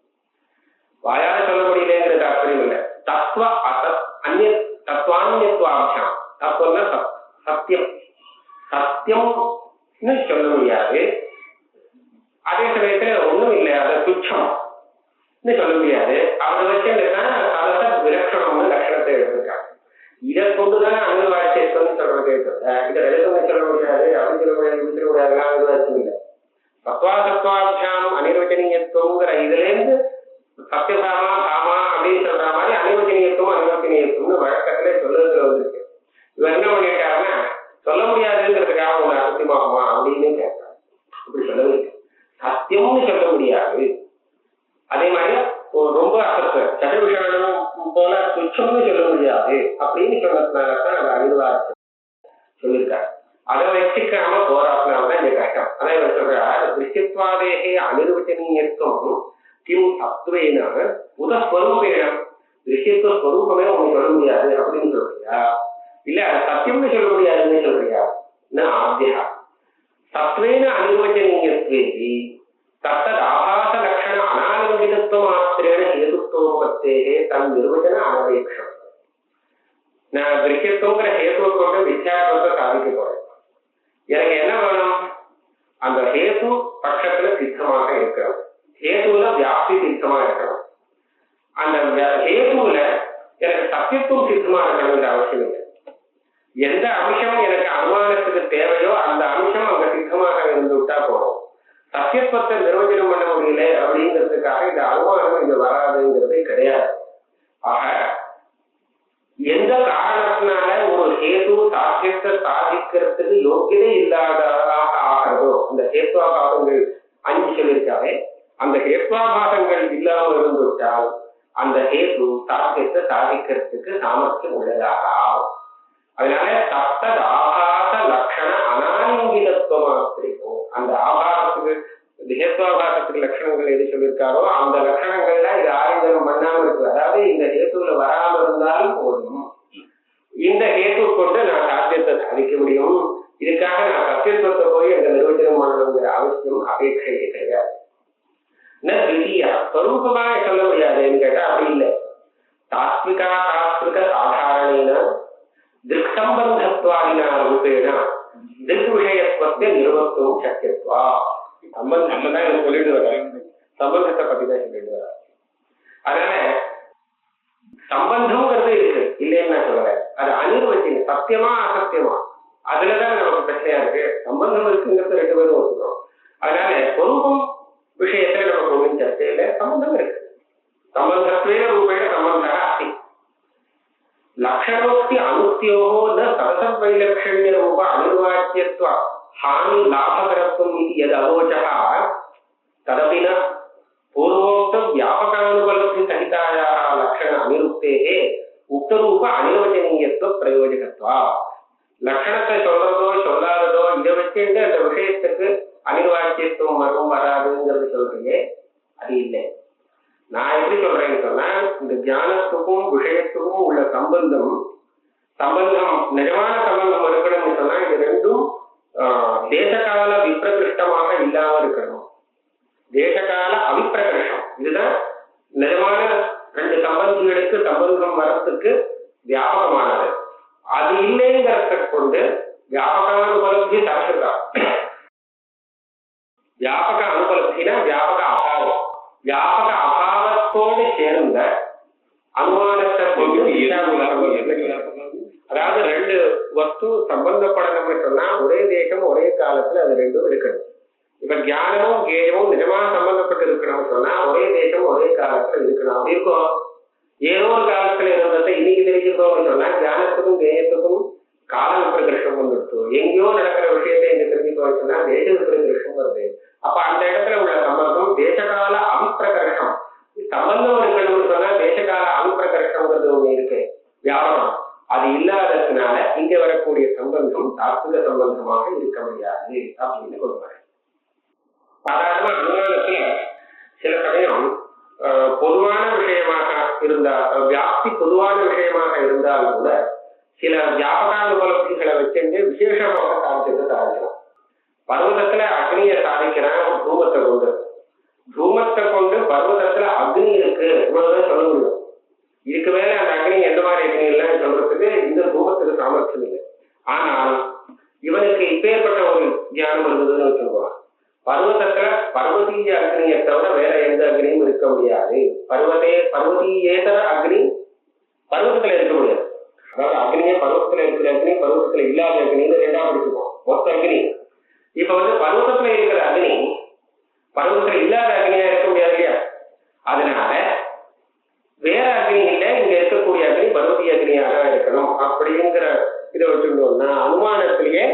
வாயால சொல்ல முடியலங்கிறது தாற்பயம் இல்லை. தத்துவ அசத் அந்நிய தத்வான்யத்வாபியாம், தத்துவம்னா சத்தியம், சத்தியம்னு சொல்ல முடியாது. அதே சமயத்துல ஒண்ணும் இல்லை, அதை துச்சம் சொல்ல முடியாது. அவரை வச்சு விலட்சணம்னு லட்சணத்தை எடுத்திருக்காங்க. இதை கொண்டுதான் அனிர்வாக்கியத்துவம் சொல்றதே தவிர இதை ரஜதம்னு சொல்ல முடியாது, அப்படின்னு சொல்ல முடியாது, இப்படி சொல்ல முடியாது இல்லை. சத்வாசத்வாபியாம் அனிர்வச்சனீயத்துவங்கிற இதுல இருந்து சத்தியசாமா சாமா அப்படின்னு சொல்ற மாதிரி அனிர்வச்சனீயத்துவம் அனிர்வச்சனீயத்துவம்னு வழக்கத்திலே சொல்றதுல வந்திருக்கு. இவர் என்ன பண்ணிட்டாருன்னா, சொல்ல முடியாதுங்கிறதுக்காக ஒண்ணு அசத்தியமாகுமா அப்படின்னு கேட்கிறாங்க. இப்படி சொல்லவே சத்தியம்னு சொல்ல முடியாது. அதே மாதிரி ரொம்ப அசத்து சட்டவிஷானம் போல துச்சம்னு சொல்ல முடியாது அப்படின்னு சொன்னதுனாலதான் அந்த அனிர்வாக்கியம் சொல்லியிருக்காரு. அதை வச்சுக்காம போராட்டினால்தான் இந்த கஷ்டம். அதான் இவர் சொல்றார், திருஷ்யத்வாதேகே அனிர்வச்சனீயத்துவம் கிம் சத்வேன உதஸ்வரூபேன. திருஷ்யத்துவ ஸ்வரூபமே ஒண்ணு சொல்ல முடியாது அப்படின்னு சொல்றியா, இல்ல அதை சத்தியம்னு சொல்ல முடியாதுன்னு சொல்றியா? ஆத்தியா சத்வேன அனிர்வச்சனீயத்வேதி தத்தத் ஆபாச லட்சண அனாலம்பிதத்துவ மாத்திரேன ஹேதுத்துவோபத்தேகே தன் நிர்வச்சன அனபேட்சம். நான் திருஷ்யத்துவங்கிற ஹேதுவை கொண்டு வித்தியாசத்தை சாதிக்க போறேன். எனக்கு என்ன வேணும்? அந்த ஹேது பட்சத்துல சித்தமாக இருக்கணும், ஹேதுல வியாப்தி சித்தமா இருக்கணும். அந்த ஹேதுல எனக்கு சத்தியத்துவம் சித்தமா இருக்கணுங்கிற அவசியம் இல்லை. எந்த அம்சம் எனக்கு அனுமானத்துக்கு தேவையோ அந்த அம்சம் அங்க சித்தமாக இருந்து விட்டா போறோம். சத்தியத்துவத்தை நிர்வச்சனம் பண்ண முடியல அப்படிங்கிறதுக்காக இந்த அனுமானம் இங்க வராதுங்கிறதே கிடையாது. ஆக எந்த காரணத்தினால ஒரு ஹேது சாத்தியத்தை சாதிக்கிறதுக்கு யோகியதை இல்லாததாக ஆகிறதோ, அந்த ஹேத்வாபாசங்கள் 5 சொல்லியிருக்காவே, அந்த ஹேத்வாபாசங்கள் இல்லாமல் இருந்துவிட்டால் அந்த ஹேது சாத்தியத்தை சாதிக்கிறதுக்கு சாமர்த்தியம் உள்ளதாக ஆகும். அதனால தத்தத் ஆபாச லட்சண அனாலிங்கிதத்துவ மாத்திரிக்கும். அந்த ஆபாசத்துக்கு ஹேத்வாபாசத்துக்கு லட்சணங்கள் எது சொல்லியிருக்காரோ அந்த லட்சணங்கள்ல இது ஆயுதம் பண்ணாம இருக்கு. அதாவது இந்த ஹேத்துல வராம இருந்தாலும் போதும், இந்த ஹேத்து கொண்டு நான் சாத்தியத்தை சாதிக்க முடியும். இதுக்காக நான் சத்தியத்துவத்தை போய் அந்த நிர்வச்சனம் பண்ணணுங்கிற அவசியம் அபேட்சையே கிடையாது. ஸ்வரூபமாக சொல்ல முடியாதுன்னு கேட்டா அப்படி இல்லை. தாத்விக சாதாரண திருக் சம்பந்தத்வாதினா ரூபேண திருக் விஷயத்துவத்தை நிறுவத்தும் சக்கியத்வா. சம்பந்தம் தான் எனக்கு சொல்லிட்டு வர, சம்பந்தத்தை பத்தி தான் சொல்லிட்டு வர. அதனால சம்பந்தம்ங்கிறது இருக்கு இல்லைன்னு நான் சொல்றேன். அது அனிர்வச்சனம், சத்தியமா அசத்தியமா அதுலதான் நமக்கு பிரச்சனையா இருக்கு. சம்பந்தம் இருக்குங்கிறது ரெண்டு பேரும் ஒத்துக்கிறோம். அதனால பொறுப்பும் விஷயத்துல நமக்கு ஒன்றும் சர்ச்சையில சம்பந்தம் இருக்கு. சம்பந்தத்வேன ரூபேண சம்பந்தः अस्ति. லக்ஷணோக்தி அனுக்தியோஹோ ந சதசத்வைலக்ஷண்ய ரூப அனிர்வாச்சியத்வ ஹானி லாபகரத்துவம் இது யத் அவோச்சः ததபி ந பூர்வோக்த வியாபகானுபலப்தி சகிதாயாः லக்ஷண அனிருக்தேः உக்தரூப அனிர்வச்சனீயத்துவ பிரயோஜகத்வா. லட்சணத்தை சொல்றதோ சொல்லாததோ இதை வச்சுட்டு அந்த விஷயத்துக்கு அனிர்வாச்சியத்துவம் வரும் வராதுங்கிறது சொல்றீங்க, அது இல்லை. நான் எப்படி சொல்றேன்னு சொன்னா, இந்த ஞானத்துக்கும் விஷயத்துக்கும் உள்ள சம்பந்தம் நிஜமான சம்பந்தம் இருக்கணும்னு சொன்னா இது ரெண்டும் தேசகால விப்ரகிருஷ்டமாக இல்லாம இருக்கணும். தேசகால அவிப்பிரகிருஷ்டம், இதுதான் நிஜமான ரெண்டு சம்பந்திகளுக்கு சம்பந்தம் வரத்துக்கு வியாபகமானது. அது இல்லைங்கிறத கொண்டு வியாபக அனுபலப்தி சாட்சிதா. வியாபக அனுபலப்தினா வியாபக அபாவம். வியாபக அபாவத்தோடு சேர்ந்த அனுமானத்தை கொண்டு, அதாவது ரெண்டு வஸ்து சம்பந்தப்படணும்னு சொன்னா ஒரே தேசம் ஒரே காலத்துல அது ரெண்டும் இருக்கணும். இப்ப ஞானமும் கேயமும் நிஜமா சம்பந்தப்பட்டு இருக்கணும்னு சொன்னா ஒரே தேசம் ஒரே காலத்துல இருக்கணும். அப்படி இருக்கும். ஏதோ ஒரு காலத்துல இருந்ததை இன்னைக்கு தெரிஞ்சுக்கிறோம்னு சொன்னா ஞானத்துக்கும் கேயத்துக்கும் கால விப்ரகிருஷ்டம் வந்துடுச்சு. எங்கேயோ நடக்கிற விஷயத்தை இங்க தெரிஞ்சுக்கோன்னு சொன்னா தேச விப்ரகிருஷ்டம் வருது. அப்ப அந்த இடத்துல உள்ள சம்பந்தம் தேசகால அவிப்பிரகர்ஷம். சம்பந்தம் இருக்கணும்னு சொன்னா தேசகால அவிப்பிரகர்ஷம்ங்கிறது ஒண்ணு இருக்கு, வியாபகம். அது இல்லாததுனால இங்க வரக்கூடிய சம்பந்தம் தாத்விக சம்பந்தமாக இருக்க முடியாது அப்படின்னு கொண்டு வரேன். சாதாரண அனுமானத்துல சில சமயம் பொதுவான விஷயமாக இருந்தால், வியாப்தி பொதுவான விஷயமாக இருந்தாலும் கூட சில வியாபகானுபலப்திகளை வச்சுட்டு விசேஷமாக சாதிச்சத்தை சாதிக்கலாம். பர்வதத்துல அக்னியை சாதிக்கிறான் தூமத்தை கொண்டு. தூமத்தை கொண்டு பர்வதத்துல அக்னி இருக்கு இவ்வளவுதான் சொல்ல முடியும். இதுக்கு மேல அந்த அக்னி எந்த மாதிரி அக்னி எல்லாம் சொல்றதுக்கு இந்த தூமத்துக்கு சாமர்த்தியம் இல்லை. ஆனால் இவனுக்கு இப்பேற்பட்ட ஒரு தியானம் இருந்ததுன்னு வச்சுருவான். பர்வதத்துல பர்வதீய அக்னியை தவிர வேற எந்த அக்னியும் இருக்க முடியாது. பர்வதீயேதர அக்னி பர்வதத்துல இருக்க முடியாது. அதாவது அக்னியே பர்வதத்துல இருக்கிற அக்னி, பர்வதத்துல இல்லாத அக்னின்னு ரெண்டா பிடிச்சுப்போம் மொத்த அக்னி. இப்ப பர்வதத்துல இருக்கிற அக்னி பர்வதத்துல இல்லாத அக்னியா இருக்க முடியாது இல்லையா? அதனால வேற அக்னி இல்ல, இங்க இருக்கக்கூடிய அக்னி பர்வதீய அக்னியாக இருக்கணும் அப்படிங்கிற இதை வச்சுட்டோம்னா அனுமானத்திலேயே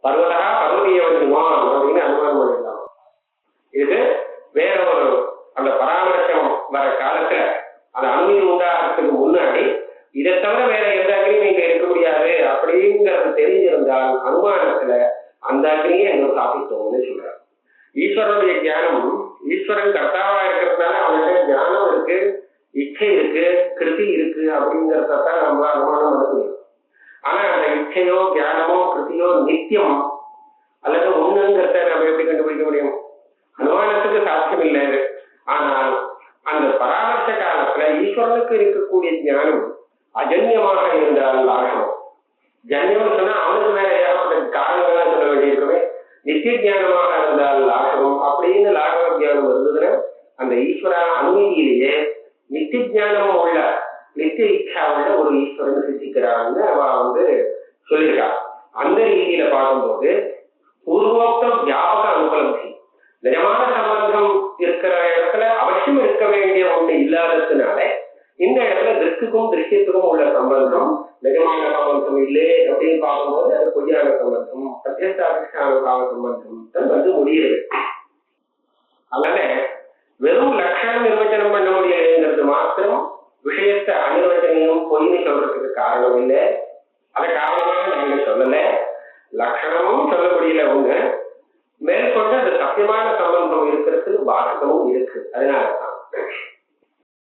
பர்வதா பர்வதீய வன்னிமான் அப்படின்னு அனுமானம் பண்ணிடலாம். இது வேற ஒரு அந்த பராமரிசம் வர காலத்துல அந்த அணுநீர் உண்டாகிறதுக்கு முன்னாடி இதை தவிர வேற எந்த அக்னியும் இங்க இருக்க முடியாது அப்படிங்கிறது தெரிஞ்சிருந்தால் அனுமானத்துல அந்த அக்னியை எங்க சாப்பிட்டோம்னு சொல்றாரு. ஈஸ்வரனுடைய ஞானம், ஈஸ்வரன் கர்த்தாவா இருக்கிறதுனால அவனுடைய ஞானம் இருக்கு, இச்சை இருக்கு, கிருதி இருக்கு அப்படிங்கிறதான் நம்ம அனுமானம் பண்ண முடியும். ஆனா அந்த இச்சையோ ஞானமோ கிருதியோ நித்தியம் அல்லது ஒண்ணுங்கிறத நம்ம எப்படி கண்டுபிடிக்க முடியும்? அனுமானத்துக்கு சாத்தியம் இல்லை. ஆனால் அந்த பராமர்ச காலத்துல ஈஸ்வரனுக்கு இருக்கக்கூடிய ஞானம் அஜன்யமாக இருந்தால் லாகனம். ஜன்யம் சொன்னா அவனுக்கு மேல ஏகப்பட்ட காரணங்கள்லாம் சொல்ல வேண்டியிருக்குமே. நித்திய ஞானமாக இருந்தால் லாகனம் அப்படின்னு லாகவ தியானம் இருந்ததுன்னா அந்த ஈஸ்வர அனுமதியிலேயே நித்திய ஞானம் உள்ள நித்திய இச்சா உள்ள ஒரு ஈஸ்வரன் சித்திக்கிறான்னு அவ சொல்லியிருக்கா. அந்த ரீதியில பார்க்கும்போது பூர்வோக்த வியாபக அனுபலப்தி நிஜமான சம்பந்தம் இருக்கிற இடத்துல அவசியம் இருக்க வேண்டிய ஒண்ணு இல்லாததுனால இந்த இடத்துல திருஷ்டுக்கும் திருஷ்யத்துக்கும் உள்ள சம்பந்தம் நிஜமான சம்பந்தம் இல்லை அப்படின்னு பார்க்கும்போது அது பொய்யான சம்பந்தம், பிரத்யஸ்தாதிஷ்டான சம்பந்தம் முடியுது. அதனால வெறும் லட்சணம் நிர்வச்சனம் பண்ண முடியலைங்கிறது மாத்திரம் விஷயத்தை அனிர்வச்சனையும் பொய்னு சொல்றதுக்கு காரணம் இல்லை. அதை காரணமாக நாங்க சொல்லல. லட்சணமும் சொல்ல முடியல ஒண்ணு,